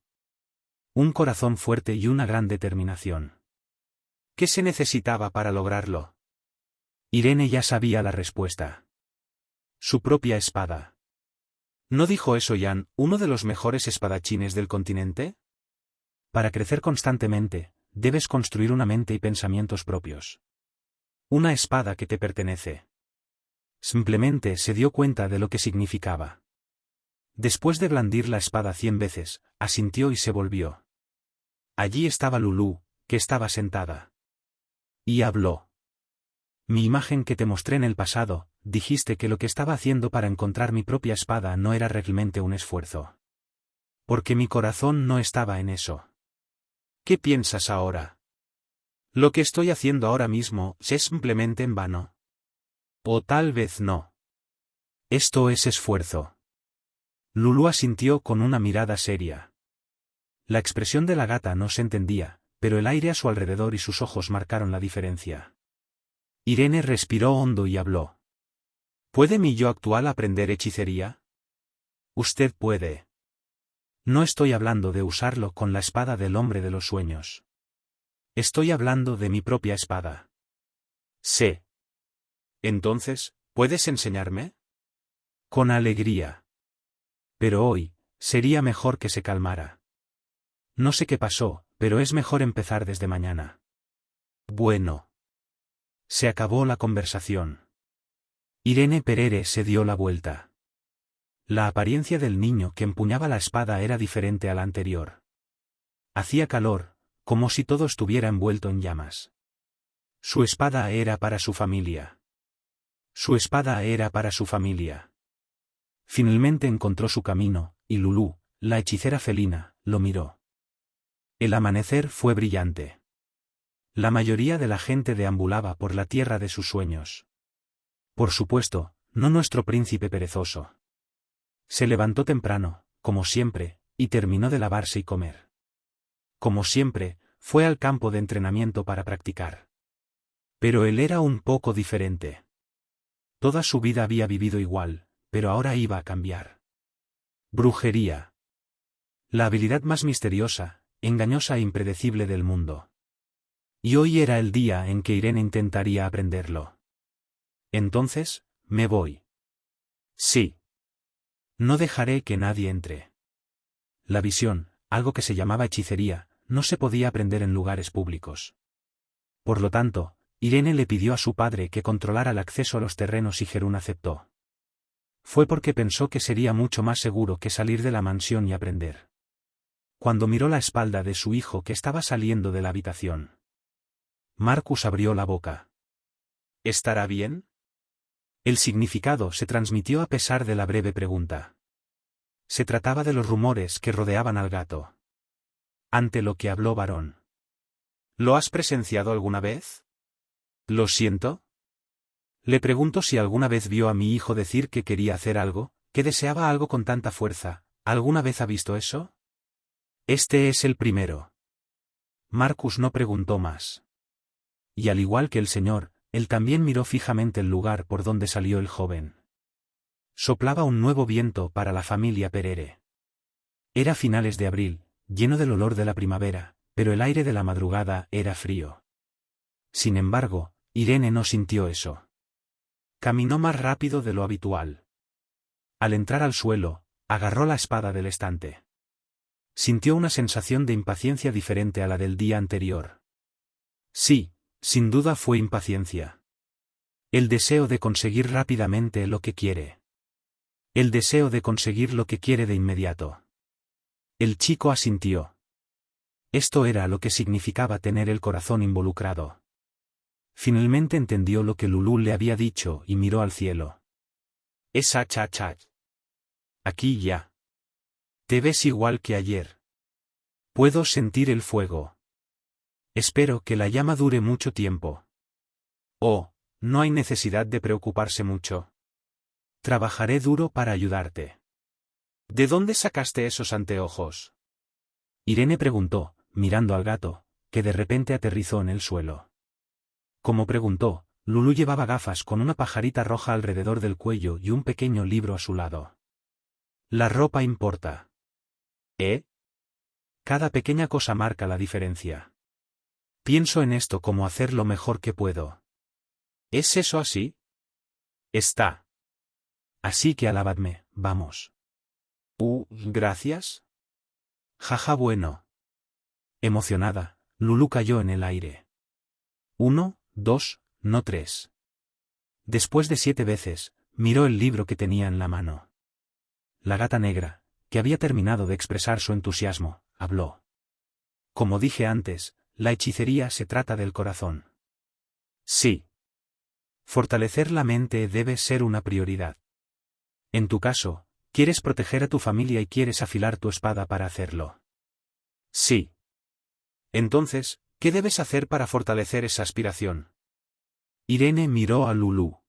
Un corazón fuerte y una gran determinación. ¿Qué se necesitaba para lograrlo? Irene ya sabía la respuesta. Su propia espada. ¿No dijo eso Yan, uno de los mejores espadachines del continente? Para crecer constantemente, debes construir una mente y pensamientos propios. Una espada que te pertenece. Simplemente se dio cuenta de lo que significaba. Después de blandir la espada 100 veces, asintió y se volvió. Allí estaba Lulú, que estaba sentada. Y habló. Mi imagen que te mostré en el pasado, dijiste que lo que estaba haciendo para encontrar mi propia espada no era realmente un esfuerzo. Porque mi corazón no estaba en eso. ¿Qué piensas ahora? Lo que estoy haciendo ahora mismo es simplemente en vano. O tal vez no. Esto es esfuerzo. Lulú asintió con una mirada seria. La expresión de la gata no se entendía, pero el aire a su alrededor y sus ojos marcaron la diferencia. Irene respiró hondo y habló. ¿Puede mi yo actual aprender hechicería? Usted puede. No estoy hablando de usarlo con la espada del hombre de los sueños. Estoy hablando de mi propia espada. Sé. Entonces, ¿puedes enseñarme? Con alegría. Pero hoy, sería mejor que se calmara. No sé qué pasó, pero es mejor empezar desde mañana. Bueno. Se acabó la conversación. Irene Perere se dio la vuelta. La apariencia del niño que empuñaba la espada era diferente a la anterior. Hacía calor, como si todo estuviera envuelto en llamas. Su espada era para su familia. Su espada era para su familia. Finalmente encontró su camino, y Lulú, la hechicera felina, lo miró. El amanecer fue brillante. La mayoría de la gente deambulaba por la tierra de sus sueños. Por supuesto, no nuestro príncipe perezoso. Se levantó temprano, como siempre, y terminó de lavarse y comer. Como siempre, fue al campo de entrenamiento para practicar. Pero él era un poco diferente. Toda su vida había vivido igual, pero ahora iba a cambiar. Brujería. La habilidad más misteriosa, engañosa e impredecible del mundo. Y hoy era el día en que Irene intentaría aprenderlo. Entonces, me voy. Sí. No dejaré que nadie entre. La visión, algo que se llamaba hechicería, no se podía aprender en lugares públicos. Por lo tanto, Irene le pidió a su padre que controlara el acceso a los terrenos y Jerún aceptó. Fue porque pensó que sería mucho más seguro que salir de la mansión y aprender. Cuando miró la espalda de su hijo que estaba saliendo de la habitación, Marcus abrió la boca. ¿Estará bien? El significado se transmitió a pesar de la breve pregunta. Se trataba de los rumores que rodeaban al gato. Ante lo que habló Varón. ¿Lo has presenciado alguna vez? ¿Lo siento? Le pregunto si alguna vez vio a mi hijo decir que quería hacer algo, que deseaba algo con tanta fuerza. ¿Alguna vez ha visto eso? Este es el primero. Marcus no preguntó más. Y al igual que el señor, él también miró fijamente el lugar por donde salió el joven. Soplaba un nuevo viento para la familia Perere. Era finales de abril, lleno del olor de la primavera, pero el aire de la madrugada era frío. Sin embargo, Irene no sintió eso. Caminó más rápido de lo habitual. Al entrar al suelo, agarró la espada del estante. Sintió una sensación de impaciencia diferente a la del día anterior. Sí, sin duda fue impaciencia. El deseo de conseguir rápidamente lo que quiere. El deseo de conseguir lo que quiere de inmediato. El chico asintió. Esto era lo que significaba tener el corazón involucrado. Finalmente entendió lo que Lulú le había dicho y miró al cielo. Es achachach. Aquí ya. Te ves igual que ayer. Puedo sentir el fuego. Espero que la llama dure mucho tiempo. Oh, no hay necesidad de preocuparse mucho. Trabajaré duro para ayudarte. ¿De dónde sacaste esos anteojos? Irene preguntó, mirando al gato, que de repente aterrizó en el suelo. Como preguntó, Lulú llevaba gafas con una pajarita roja alrededor del cuello y un pequeño libro a su lado. La ropa importa. ¿Eh? Cada pequeña cosa marca la diferencia. Pienso en esto como hacer lo mejor que puedo. ¿Es eso así? Está. Así que alabadme, vamos. Gracias. Jaja bueno. Emocionada, Lulú cayó en el aire. 1, 2, no 3. Después de 7 veces, miró el libro que tenía en la mano. La gata negra, que había terminado de expresar su entusiasmo, habló. Como dije antes, la hechicería se trata del corazón. Sí. Fortalecer la mente debe ser una prioridad. En tu caso, quieres proteger a tu familia y quieres afilar tu espada para hacerlo. Sí. Entonces, ¿Qué debes hacer para fortalecer esa aspiración? Irene miró a Lulú.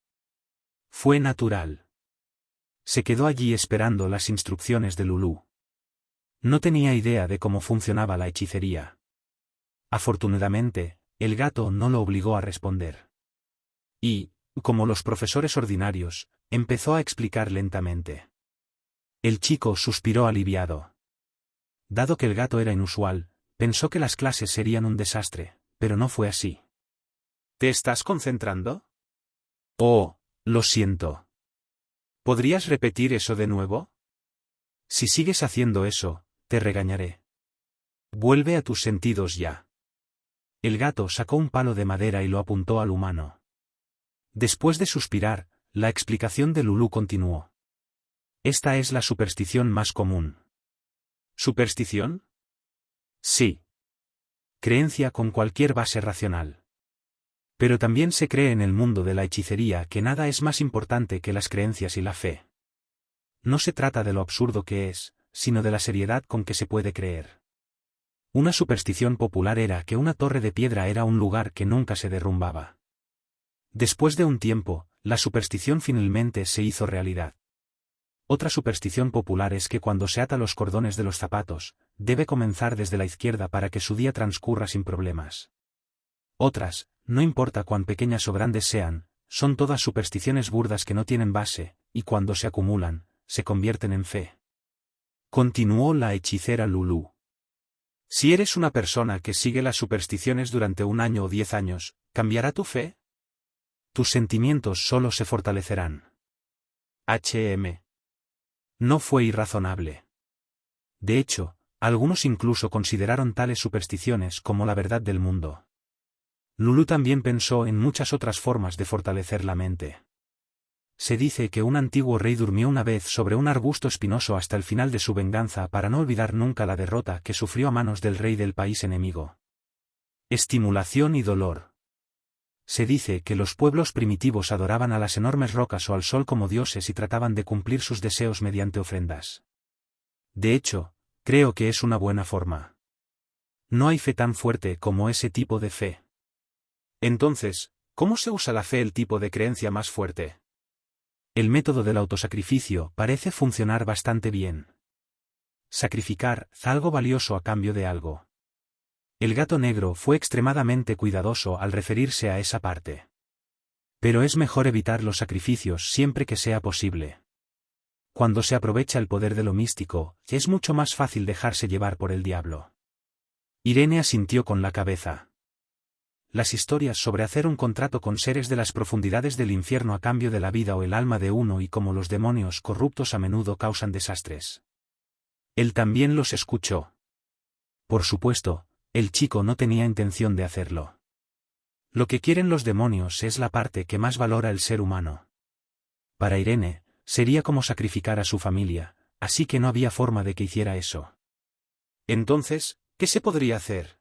Fue natural. Se quedó allí esperando las instrucciones de Lulú. No tenía idea de cómo funcionaba la hechicería. Afortunadamente, el gato no lo obligó a responder. Y, como los profesores ordinarios, empezó a explicar lentamente. El chico suspiró aliviado. Dado que el gato era inusual, pensó que las clases serían un desastre, pero no fue así. ¿Te estás concentrando? Oh, lo siento. ¿Podrías repetir eso de nuevo? Si sigues haciendo eso, te regañaré. Vuelve a tus sentidos ya. El gato sacó un palo de madera y lo apuntó al humano. Después de suspirar, la explicación de Lulú continuó. Esta es la superstición más común. ¿Superstición? Sí. Creencia con cualquier base racional. Pero también se cree en el mundo de la hechicería que nada es más importante que las creencias y la fe. No se trata de lo absurdo que es, sino de la seriedad con que se puede creer. Una superstición popular era que una torre de piedra era un lugar que nunca se derrumbaba. Después de un tiempo, la superstición finalmente se hizo realidad. Otra superstición popular es que cuando se ata los cordones de los zapatos, debe comenzar desde la izquierda para que su día transcurra sin problemas. Otras, no importa cuán pequeñas o grandes sean, son todas supersticiones burdas que no tienen base, y cuando se acumulan, se convierten en fe. Continuó la hechicera Lulú. Si eres una persona que sigue las supersticiones durante 1 año o 10 años, ¿cambiará tu fe? Tus sentimientos solo se fortalecerán. No fue irrazonable. De hecho, algunos incluso consideraron tales supersticiones como la verdad del mundo. Lulú también pensó en muchas otras formas de fortalecer la mente. Se dice que un antiguo rey durmió una vez sobre un arbusto espinoso hasta el final de su venganza para no olvidar nunca la derrota que sufrió a manos del rey del país enemigo. Estimulación y dolor. Se dice que los pueblos primitivos adoraban a las enormes rocas o al sol como dioses y trataban de cumplir sus deseos mediante ofrendas. De hecho, creo que es una buena forma. No hay fe tan fuerte como ese tipo de fe. Entonces, ¿cómo se usa la fe, el tipo de creencia más fuerte? El método del autosacrificio parece funcionar bastante bien. Sacrificar algo valioso a cambio de algo. El gato negro fue extremadamente cuidadoso al referirse a esa parte. Pero es mejor evitar los sacrificios siempre que sea posible. Cuando se aprovecha el poder de lo místico, es mucho más fácil dejarse llevar por el diablo. Irene asintió con la cabeza. Las historias sobre hacer un contrato con seres de las profundidades del infierno a cambio de la vida o el alma de uno y cómo los demonios corruptos a menudo causan desastres. Él también los escuchó. Por supuesto, el chico no tenía intención de hacerlo. Lo que quieren los demonios es la parte que más valora el ser humano. Para Irene, sería como sacrificar a su familia, así que no había forma de que hiciera eso. Entonces, ¿qué se podría hacer?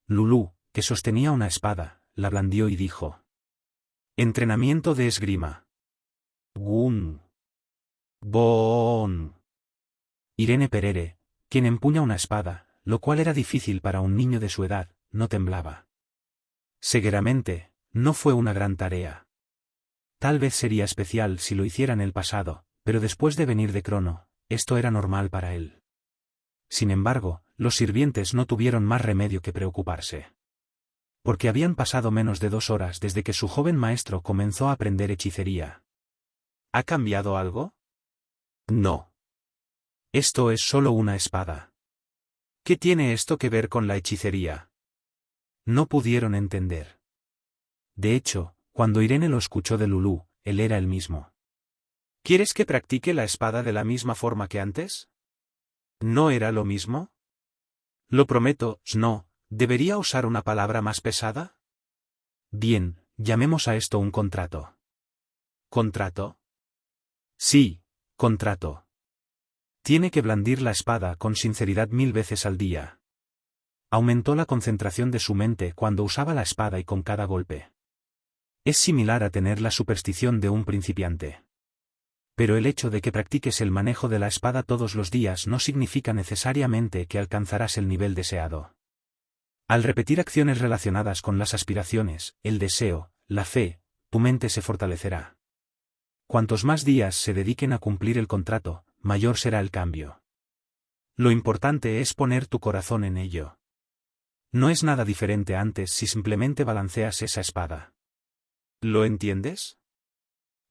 Lulú, que sostenía una espada, la blandió y dijo. Entrenamiento de esgrima. Gun. Bon. Irene Perere, quien empuña una espada, lo cual era difícil para un niño de su edad, no temblaba. Seguramente, no fue una gran tarea. Tal vez sería especial si lo hiciera en el pasado, pero después de venir de Crono, esto era normal para él. Sin embargo, los sirvientes no tuvieron más remedio que preocuparse. Porque habían pasado menos de 2 horas desde que su joven maestro comenzó a aprender hechicería. ¿Ha cambiado algo? No. Esto es solo una espada. ¿Qué tiene esto que ver con la hechicería? No pudieron entender. De hecho, cuando Irene lo escuchó de Lulú, él era el mismo. ¿Quieres que practique la espada de la misma forma que antes? ¿No era lo mismo? Lo prometo, no. ¿Debería usar una palabra más pesada? Bien, llamemos a esto un contrato. ¿Contrato? Sí, contrato. Tiene que blandir la espada con sinceridad 1000 veces al día. Aumentó la concentración de su mente cuando usaba la espada y con cada golpe. Es similar a tener la superstición de un principiante. Pero el hecho de que practiques el manejo de la espada todos los días no significa necesariamente que alcanzarás el nivel deseado. Al repetir acciones relacionadas con las aspiraciones, el deseo, la fe, tu mente se fortalecerá. Cuantos más días se dediquen a cumplir el contrato, mayor será el cambio. Lo importante es poner tu corazón en ello. No es nada diferente antes si simplemente balanceas esa espada. ¿Lo entiendes?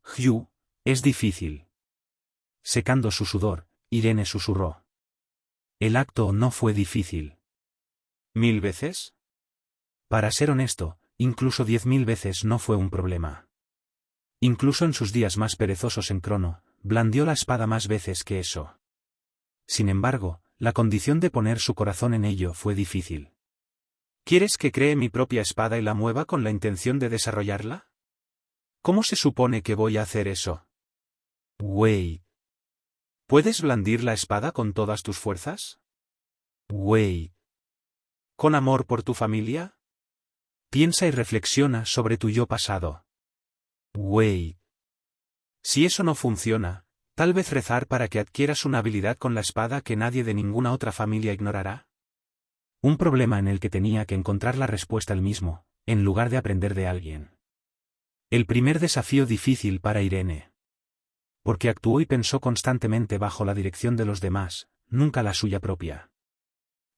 Hugh, es difícil. Secando su sudor, Irene susurró. El acto no fue difícil. ¿1000 veces? Para ser honesto, incluso 10.000 veces no fue un problema. Incluso en sus días más perezosos en Crono, blandió la espada más veces que eso. Sin embargo, la condición de poner su corazón en ello fue difícil. ¿Quieres que cree mi propia espada y la mueva con la intención de desarrollarla? ¿Cómo se supone que voy a hacer eso? Wait. ¿Puedes blandir la espada con todas tus fuerzas? Wait. ¿Con amor por tu familia? Piensa y reflexiona sobre tu yo pasado. Wait. Si eso no funciona, tal vez rezar para que adquieras una habilidad con la espada que nadie de ninguna otra familia ignorará. Un problema en el que tenía que encontrar la respuesta él mismo, en lugar de aprender de alguien. El primer desafío difícil para Irene. Porque actuó y pensó constantemente bajo la dirección de los demás, nunca la suya propia.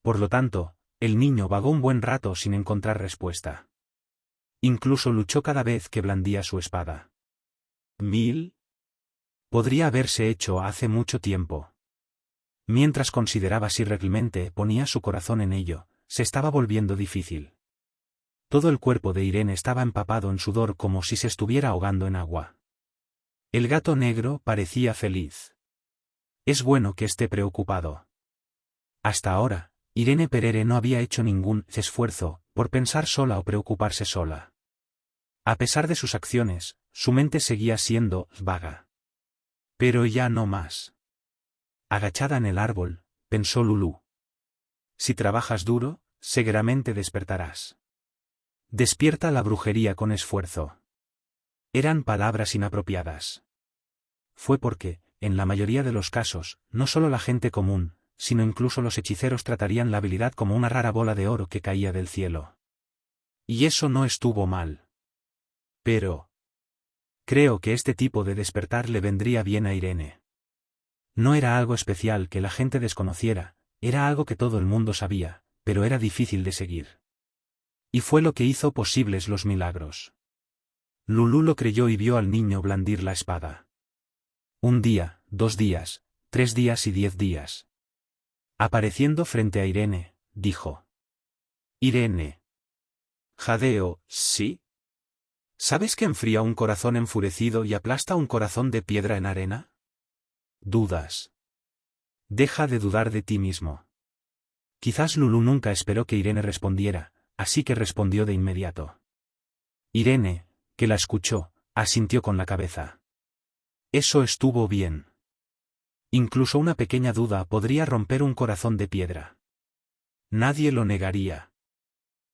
Por lo tanto, el niño vagó un buen rato sin encontrar respuesta. Incluso luchó cada vez que blandía su espada. 1000. Podría haberse hecho hace mucho tiempo. Mientras consideraba si realmente ponía su corazón en ello, se estaba volviendo difícil. Todo el cuerpo de Irene estaba empapado en sudor como si se estuviera ahogando en agua. El gato negro parecía feliz. Es bueno que esté preocupado. Hasta ahora, Irene Perere no había hecho ningún esfuerzo por pensar sola o preocuparse sola. A pesar de sus acciones, su mente seguía siendo vaga. Pero ya no más. Agachada en el árbol, pensó Lulú. Si trabajas duro, seguramente despertarás. Despierta la brujería con esfuerzo. Eran palabras inapropiadas. Fue porque, en la mayoría de los casos, no solo la gente común, sino incluso los hechiceros tratarían la habilidad como una rara bola de oro que caía del cielo. Y eso no estuvo mal. Pero creo que este tipo de despertar le vendría bien a Irene. No era algo especial que la gente desconociera, era algo que todo el mundo sabía, pero era difícil de seguir. Y fue lo que hizo posibles los milagros. Lulú lo creyó y vio al niño blandir la espada. 1 día, 2 días, 3 días y 10 días. Apareciendo frente a Irene, dijo. Irene. Jadeo, ¿sí? ¿Sabes que enfría un corazón enfurecido y aplasta un corazón de piedra en arena? Dudas. Deja de dudar de ti mismo. Quizás Lulú nunca esperó que Irene respondiera, así que respondió de inmediato. Irene, que la escuchó, asintió con la cabeza. Eso estuvo bien. Incluso una pequeña duda podría romper un corazón de piedra. Nadie lo negaría.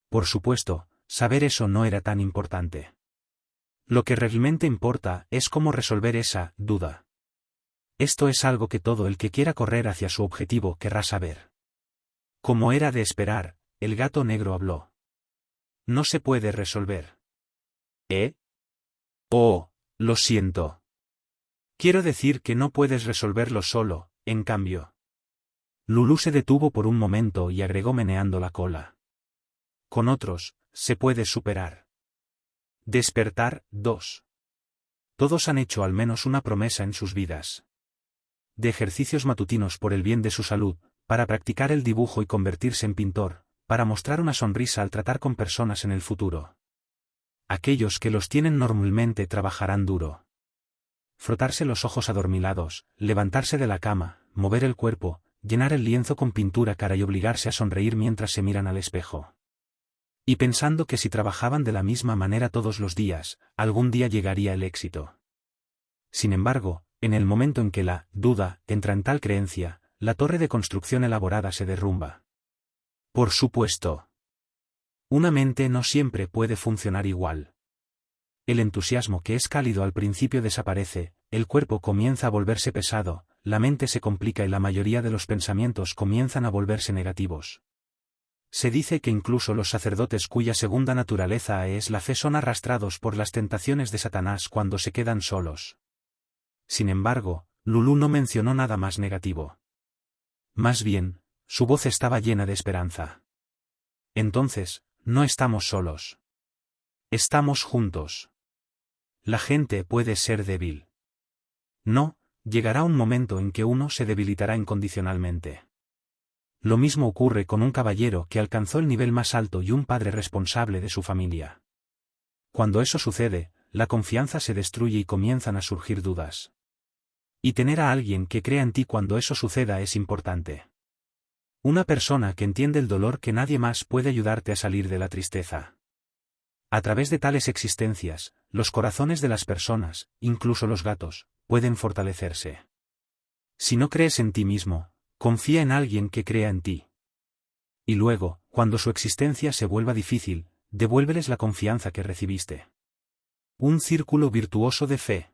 Por supuesto, saber eso no era tan importante. Lo que realmente importa es cómo resolver esa duda. Esto es algo que todo el que quiera correr hacia su objetivo querrá saber. Como era de esperar, el gato negro habló. No se puede resolver. ¿Eh? Oh, lo siento. Quiero decir que no puedes resolverlo solo, en cambio. Lulú se detuvo por un momento y agregó meneando la cola. Con otros, se puede superar. Despertar 2. Todos han hecho al menos una promesa en sus vidas. De ejercicios matutinos por el bien de su salud, para practicar el dibujo y convertirse en pintor, para mostrar una sonrisa al tratar con personas en el futuro. Aquellos que los tienen normalmente trabajarán duro. Frotarse los ojos adormilados, levantarse de la cama, mover el cuerpo, llenar el lienzo con pintura cara y obligarse a sonreír mientras se miran al espejo. Y pensando que si trabajaban de la misma manera todos los días, algún día llegaría el éxito. Sin embargo, en el momento en que la duda entra en tal creencia, la torre de construcción elaborada se derrumba. Por supuesto. Una mente no siempre puede funcionar igual. El entusiasmo que es cálido al principio desaparece, el cuerpo comienza a volverse pesado, la mente se complica y la mayoría de los pensamientos comienzan a volverse negativos. Se dice que incluso los sacerdotes cuya segunda naturaleza es la fe son arrastrados por las tentaciones de Satanás cuando se quedan solos. Sin embargo, Lulú no mencionó nada más negativo. Más bien, su voz estaba llena de esperanza. Entonces, no estamos solos. Estamos juntos. La gente puede ser débil. No, llegará un momento en que uno se debilitará incondicionalmente. Lo mismo ocurre con un caballero que alcanzó el nivel más alto y un padre responsable de su familia. Cuando eso sucede, la confianza se destruye y comienzan a surgir dudas. Y tener a alguien que crea en ti cuando eso suceda es importante. Una persona que entiende el dolor que nadie más puede ayudarte a salir de la tristeza. A través de tales existencias, los corazones de las personas, incluso los gatos, pueden fortalecerse. Si no crees en ti mismo, confía en alguien que crea en ti. Y luego, cuando su existencia se vuelva difícil, devuélveles la confianza que recibiste. Un círculo virtuoso de fe.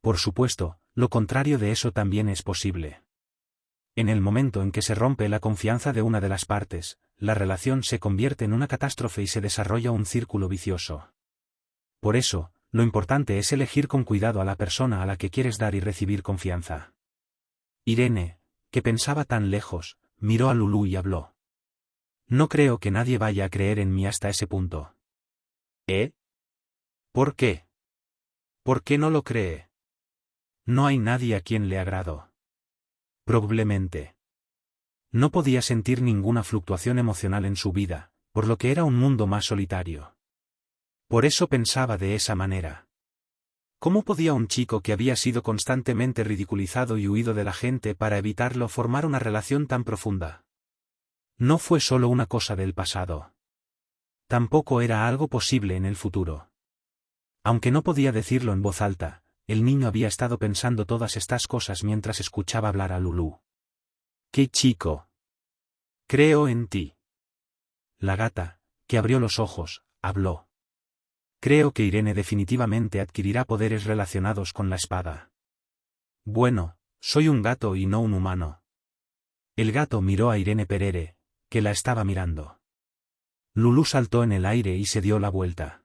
Por supuesto, lo contrario de eso también es posible. En el momento en que se rompe la confianza de una de las partes, la relación se convierte en una catástrofe y se desarrolla un círculo vicioso. Por eso, lo importante es elegir con cuidado a la persona a la que quieres dar y recibir confianza. Irene, que pensaba tan lejos, miró a Lulú y habló. No creo que nadie vaya a creer en mí hasta ese punto. ¿Eh? ¿Por qué? ¿Por qué no lo cree? No hay nadie a quien le agrado. Probablemente. No podía sentir ninguna fluctuación emocional en su vida, por lo que era un mundo más solitario. Por eso pensaba de esa manera. ¿Cómo podía un chico que había sido constantemente ridiculizado y huido de la gente para evitarlo formar una relación tan profunda? No fue solo una cosa del pasado. Tampoco era algo posible en el futuro. Aunque no podía decirlo en voz alta, el niño había estado pensando todas estas cosas mientras escuchaba hablar a Lulú. ¡Qué chico! Creo en ti. La gata, que abrió los ojos, habló. Creo que Irene definitivamente adquirirá poderes relacionados con la espada. Bueno, soy un gato y no un humano. El gato miró a Irene Perere, que la estaba mirando. Lulú saltó en el aire y se dio la vuelta.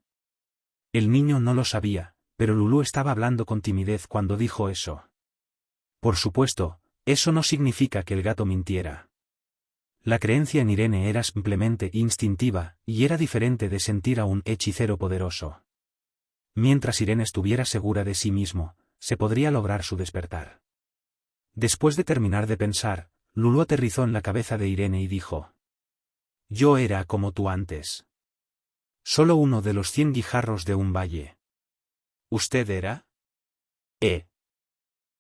El niño no lo sabía, pero Lulú estaba hablando con timidez cuando dijo eso. Por supuesto, eso no significa que el gato mintiera. La creencia en Irene era simplemente instintiva, y era diferente de sentir a un hechicero poderoso. Mientras Irene estuviera segura de sí mismo, se podría lograr su despertar. Después de terminar de pensar, Lulú aterrizó en la cabeza de Irene y dijo: Yo era como tú antes. Solo uno de los 100 guijarros de un valle. ¿Usted era?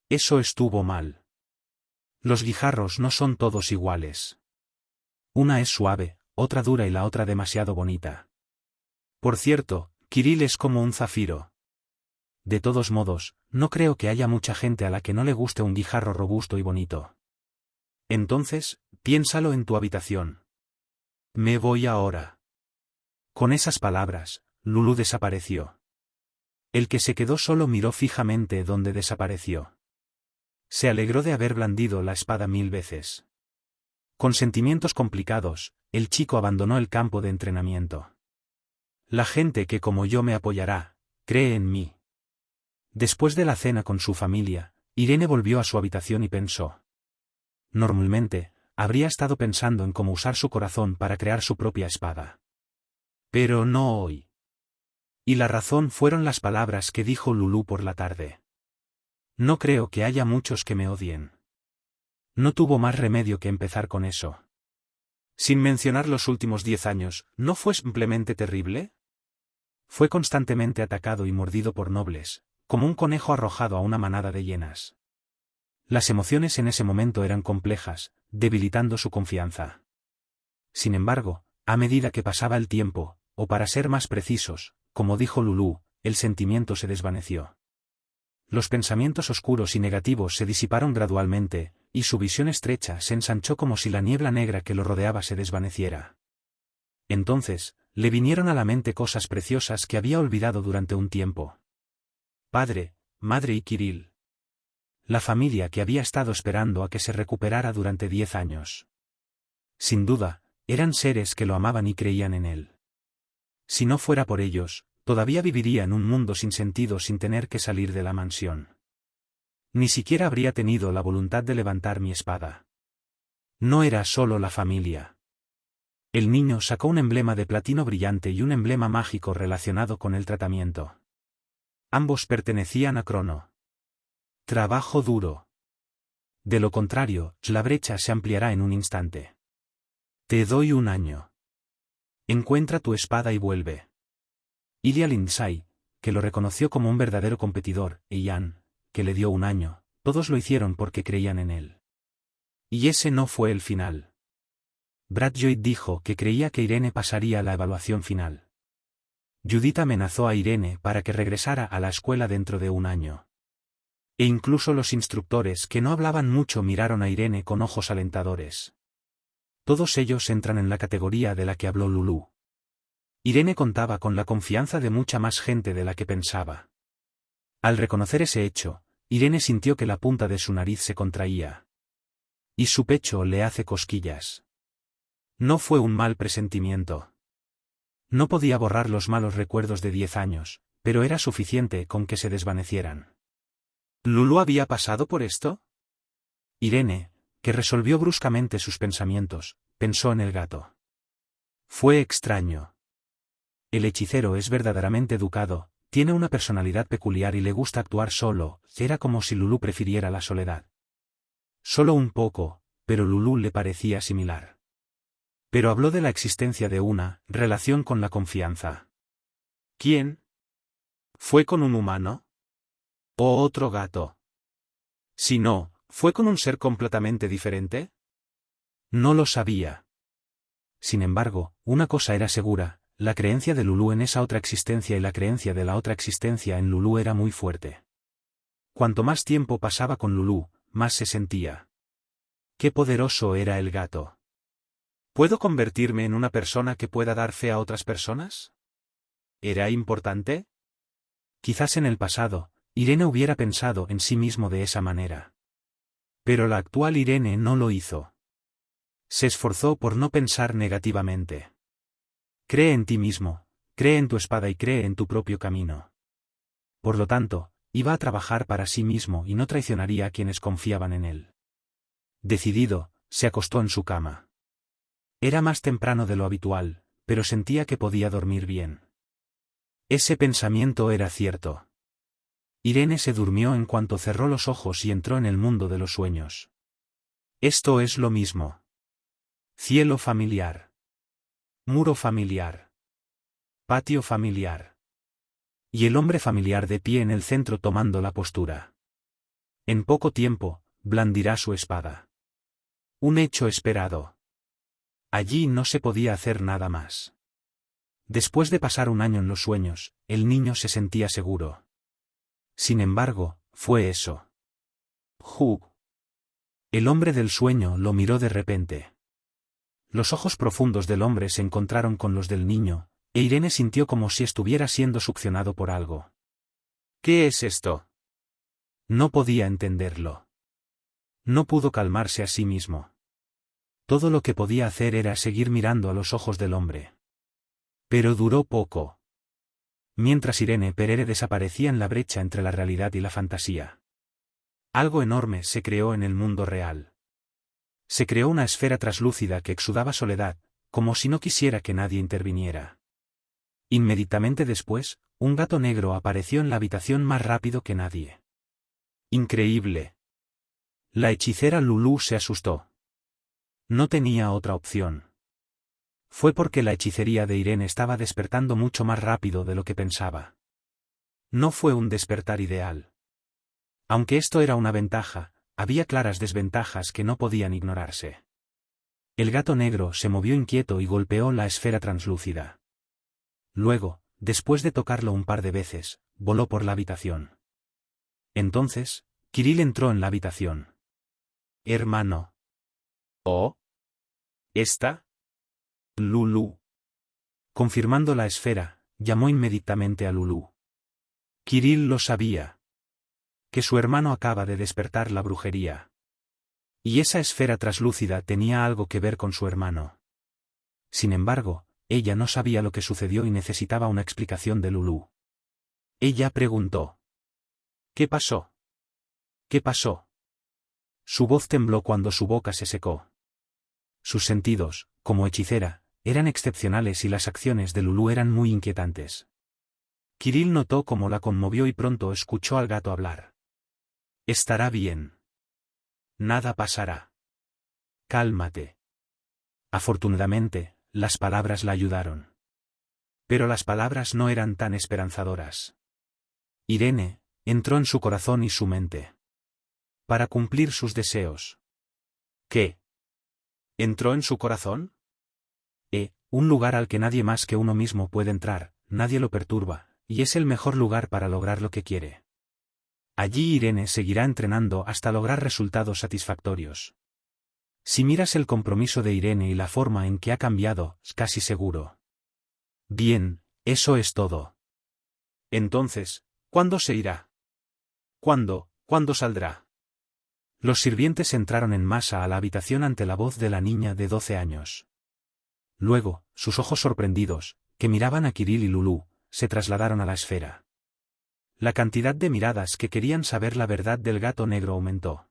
Eso estuvo mal. Los guijarros no son todos iguales. Una es suave, otra dura y la otra demasiado bonita. Por cierto, Kirill es como un zafiro. De todos modos, no creo que haya mucha gente a la que no le guste un guijarro robusto y bonito. Entonces, piénsalo en tu habitación. Me voy ahora. Con esas palabras, Lulú desapareció. El que se quedó solo miró fijamente donde desapareció. Se alegró de haber blandido la espada 1000 veces. Con sentimientos complicados, el chico abandonó el campo de entrenamiento. La gente que como yo me apoyará, cree en mí. Después de la cena con su familia, Irene volvió a su habitación y pensó. Normalmente, habría estado pensando en cómo usar su corazón para crear su propia espada. Pero no hoy. Y la razón fueron las palabras que dijo Lulú por la tarde. No creo que haya muchos que me odien. No tuvo más remedio que empezar con eso. Sin mencionar los últimos 10 años, ¿no fue simplemente terrible? Fue constantemente atacado y mordido por nobles, como un conejo arrojado a una manada de hienas. Las emociones en ese momento eran complejas, debilitando su confianza. Sin embargo, a medida que pasaba el tiempo, o para ser más precisos, como dijo Lulú, el sentimiento se desvaneció. Los pensamientos oscuros y negativos se disiparon gradualmente, y su visión estrecha se ensanchó como si la niebla negra que lo rodeaba se desvaneciera. Entonces, le vinieron a la mente cosas preciosas que había olvidado durante un tiempo. Padre, madre y Kirill. La familia que había estado esperando a que se recuperara durante 10 años. Sin duda, Eran seres que lo amaban y creían en él. Si no fuera por ellos, todavía viviría en un mundo sin sentido sin tener que salir de la mansión. Ni siquiera habría tenido la voluntad de levantar mi espada. No era solo la familia. El niño sacó un emblema de platino brillante y un emblema mágico relacionado con el tratamiento. Ambos pertenecían a Crono. Trabajo duro. De lo contrario, la brecha se ampliará en un instante. Te doy 1 año. Encuentra tu espada y vuelve. Ilya Lindsay, que lo reconoció como un verdadero competidor, e Ian, que le dio 1 año, todos lo hicieron porque creían en él. Y ese no fue el final. Brathwaite dijo que creía que Irene pasaría la evaluación final. Judith amenazó a Irene para que regresara a la escuela dentro de 1 año. E incluso los instructores que no hablaban mucho miraron a Irene con ojos alentadores. Todos ellos entran en la categoría de la que habló Lulu. Irene contaba con la confianza de mucha más gente de la que pensaba. Al reconocer ese hecho, Irene sintió que la punta de su nariz se contraía. Y su pecho le hace cosquillas. No fue un mal presentimiento. No podía borrar los malos recuerdos de 10 años, pero era suficiente con que se desvanecieran. ¿Lulu había pasado por esto? Irene, que resolvió bruscamente sus pensamientos, pensó en el gato. Fue extraño. El hechicero es verdaderamente educado, tiene una personalidad peculiar y le gusta actuar solo, era como si Lulu prefiriera la soledad. Solo un poco, pero Lulu le parecía similar. Pero habló de la existencia de una relación con la confianza. ¿Quién? ¿Fue con un humano? ¿O otro gato? Si no, ¿fue con un ser completamente diferente? No lo sabía. Sin embargo, una cosa era segura, la creencia de Lulu en esa otra existencia y la creencia de la otra existencia en Lulu era muy fuerte. Cuanto más tiempo pasaba con Lulu, más se sentía. Qué poderoso era el gato. ¿Puedo convertirme en una persona que pueda dar fe a otras personas? ¿Era importante? Quizás en el pasado, Irene hubiera pensado en sí mismo de esa manera. Pero la actual Irene no lo hizo. Se esforzó por no pensar negativamente. Cree en ti mismo, cree en tu espada y cree en tu propio camino. Por lo tanto, iba a trabajar para sí mismo y no traicionaría a quienes confiaban en él. Decidido, se acostó en su cama. Era más temprano de lo habitual, pero sentía que podía dormir bien. Ese pensamiento era cierto. Irene se durmió en cuanto cerró los ojos y entró en el mundo de los sueños. Esto es lo mismo. Cielo familiar. Muro familiar. Patio familiar. Y el hombre familiar de pie en el centro tomando la postura. En poco tiempo, blandirá su espada. Un hecho esperado. Allí no se podía hacer nada más. Después de pasar 1 año en los sueños, el niño se sentía seguro. Sin embargo, fue eso. Hugh. El hombre del sueño lo miró de repente. Los ojos profundos del hombre se encontraron con los del niño, e Irene sintió como si estuviera siendo succionado por algo. ¿Qué es esto? No podía entenderlo. No pudo calmarse a sí mismo. Todo lo que podía hacer era seguir mirando a los ojos del hombre. Pero duró poco. Mientras Irene Perere desaparecía en la brecha entre la realidad y la fantasía. Algo enorme se creó en el mundo real. Se creó una esfera traslúcida que exudaba soledad, como si no quisiera que nadie interviniera. Inmediatamente después, un gato negro apareció en la habitación más rápido que nadie. Increíble. La hechicera Lulu se asustó. No tenía otra opción. Fue porque la hechicería de Irene estaba despertando mucho más rápido de lo que pensaba. No fue un despertar ideal. Aunque esto era una ventaja, había claras desventajas que no podían ignorarse. El gato negro se movió inquieto y golpeó la esfera translúcida. Luego, después de tocarlo un par de veces, voló por la habitación. Entonces, Kirill entró en la habitación. Hermano. ¿Oh? ¿Esta? Lulu. Confirmando la esfera, llamó inmediatamente a Lulu. Kirill lo sabía. Que su hermano acaba de despertar la brujería. Y esa esfera traslúcida tenía algo que ver con su hermano. Sin embargo, ella no sabía lo que sucedió y necesitaba una explicación de Lulú. Ella preguntó. ¿Qué pasó? ¿Qué pasó? Su voz tembló cuando su boca se secó. Sus sentidos, como hechicera, eran excepcionales y las acciones de Lulú eran muy inquietantes. Kirill notó cómo la conmovió y pronto escuchó al gato hablar. Estará bien. Nada pasará. Cálmate. Afortunadamente, las palabras la ayudaron. Pero las palabras no eran tan esperanzadoras. Irene entró en su corazón y su mente. Para cumplir sus deseos. ¿Qué? ¿Entró en su corazón? Un lugar al que nadie más que uno mismo puede entrar, nadie lo perturba, y es el mejor lugar para lograr lo que quiere. Allí Irene seguirá entrenando hasta lograr resultados satisfactorios. Si miras el compromiso de Irene y la forma en que ha cambiado, es casi seguro. Bien, eso es todo. Entonces, ¿cuándo se irá? ¿Cuándo saldrá? Los sirvientes entraron en masa a la habitación ante la voz de la niña de 12 años. Luego, sus ojos sorprendidos, que miraban a Kirill y Lulú, se trasladaron a la esfera. La cantidad de miradas que querían saber la verdad del gato negro aumentó.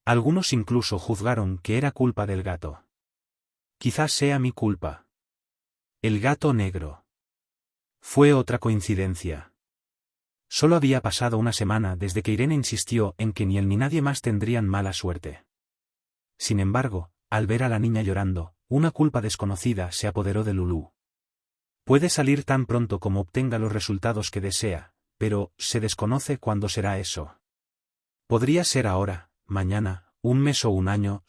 Algunos incluso juzgaron que era culpa del gato. Quizás sea mi culpa. El gato negro. Fue otra coincidencia. Solo había pasado una semana desde que Irene insistió en que ni él ni nadie más tendrían mala suerte. Sin embargo, al ver a la niña llorando, una culpa desconocida se apoderó de Lulú. Puede salir tan pronto como obtenga los resultados que desea, pero se desconoce cuándo será eso. Podría ser ahora, mañana, un mes o un año,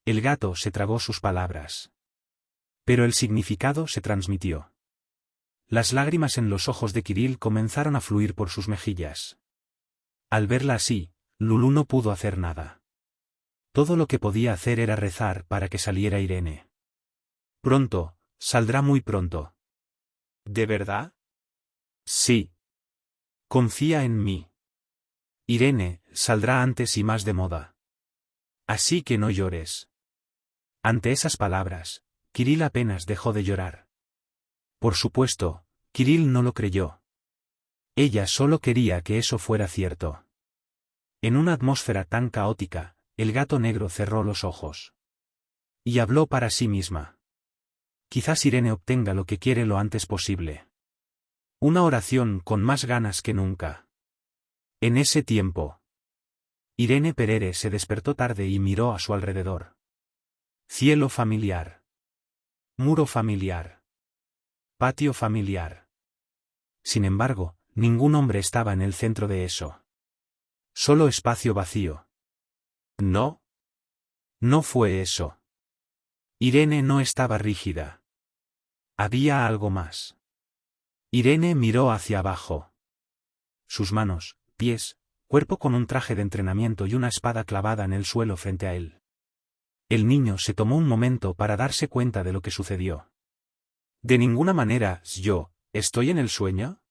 El gato se tragó sus palabras. Pero el significado se transmitió. Las lágrimas en los ojos de Kirill comenzaron a fluir por sus mejillas. Al verla así, Lulú no pudo hacer nada. Todo lo que podía hacer era rezar para que saliera Irene. Pronto, saldrá muy pronto. ¿De verdad? Sí. Confía en mí. Irene, saldrá antes y más de moda. Así que no llores. Ante esas palabras, Kirill apenas dejó de llorar. Por supuesto, Kirill no lo creyó. Ella solo quería que eso fuera cierto. En una atmósfera tan caótica, el gato negro cerró los ojos. Y habló para sí misma. Quizás Irene obtenga lo que quiere lo antes posible. Una oración con más ganas que nunca. En ese tiempo, Irene Perere se despertó tarde y miró a su alrededor. Cielo familiar. Muro familiar. Patio familiar. Sin embargo, ningún hombre estaba en el centro de eso. Solo espacio vacío. No. No fue eso. Irene no estaba rígida. Había algo más. Irene miró hacia abajo. Sus manos, pies, cuerpo con un traje de entrenamiento y una espada clavada en el suelo frente a él. El niño se tomó un momento para darse cuenta de lo que sucedió. De ninguna manera, ¿estoy en el sueño?